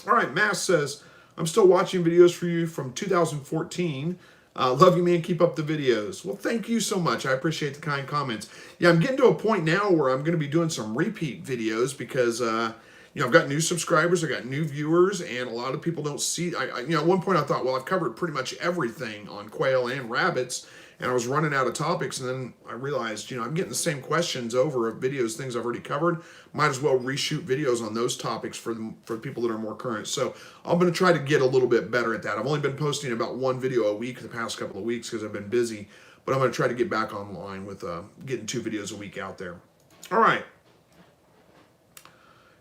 Speaker 1: All right, Mass says, I'm still watching videos for you from 2014. Love you, man. Keep up the videos. Well, thank you so much. I appreciate the kind comments. Yeah, I'm getting to a point now where I'm going to be doing some repeat videos because, I've got new subscribers, I've got new viewers, and a lot of people don't see. At one point I thought, well, I've covered pretty much everything on quail and rabbits, and I was running out of topics, and then I realized, I'm getting the same questions over of videos, things I've already covered. Might as well reshoot videos on those topics for people that are more current. So I'm going to try to get a little bit better at that. I've only been posting about one video a week the past couple of weeks because I've been busy, but I'm going to try to get back online with getting 2 videos a week out there. All right.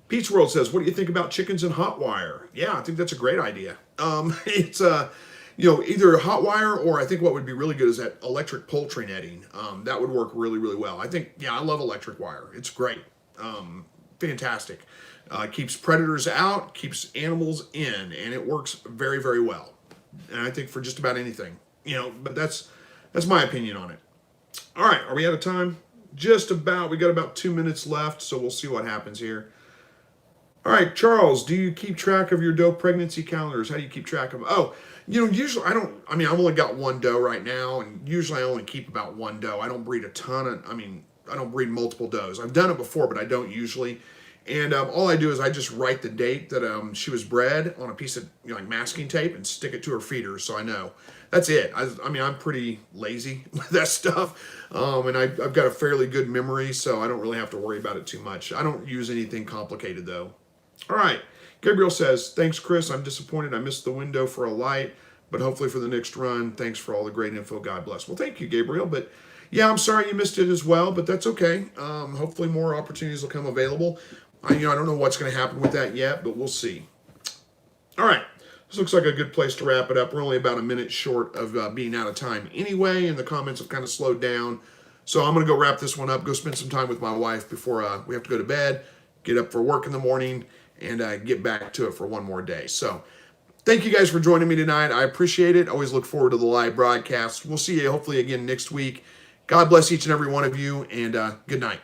Speaker 1: Peach World says, what do you think about chickens and hot wire? Yeah, I think that's a great idea. It's either a hot wire or I think what would be really good is that electric poultry netting. That would work really, really well. I love electric wire. It's great. Fantastic. Keeps predators out, keeps animals in, and it works very, very well. And I think for just about anything, but that's my opinion on it. All right, are we out of time? Just about. We got about 2 minutes left, so we'll see what happens here. All right, Charles, do you keep track of your doe pregnancy calendars? How do you keep track of them? Oh, usually I've only got one doe right now, and usually I only keep about one doe. I don't breed a ton I don't breed multiple does. I've done it before, but I don't usually. And all I do is I just write the date that she was bred on a piece of like masking tape and stick it to her feeder so I know. That's it. I'm pretty lazy with that stuff. And I've got a fairly good memory, so I don't really have to worry about it too much. I don't use anything complicated, though. All right. Gabriel says, thanks, Chris. I'm disappointed I missed the window for a light, but hopefully for the next run. Thanks for all the great info. God bless. Well, thank you, Gabriel. But yeah, I'm sorry you missed it as well, but that's okay. Hopefully more opportunities will come available. I don't know what's going to happen with that yet, but we'll see. All right. This looks like a good place to wrap it up. We're only about a minute short of being out of time anyway, and the comments have kind of slowed down. So I'm going to go wrap this one up, go spend some time with my wife before we have to go to bed, get up for work in the morning, and get back to it for one more day. So thank you guys for joining me tonight. I appreciate it. Always look forward to the live broadcast. We'll see you hopefully again next week. God bless each and every one of you, and good night.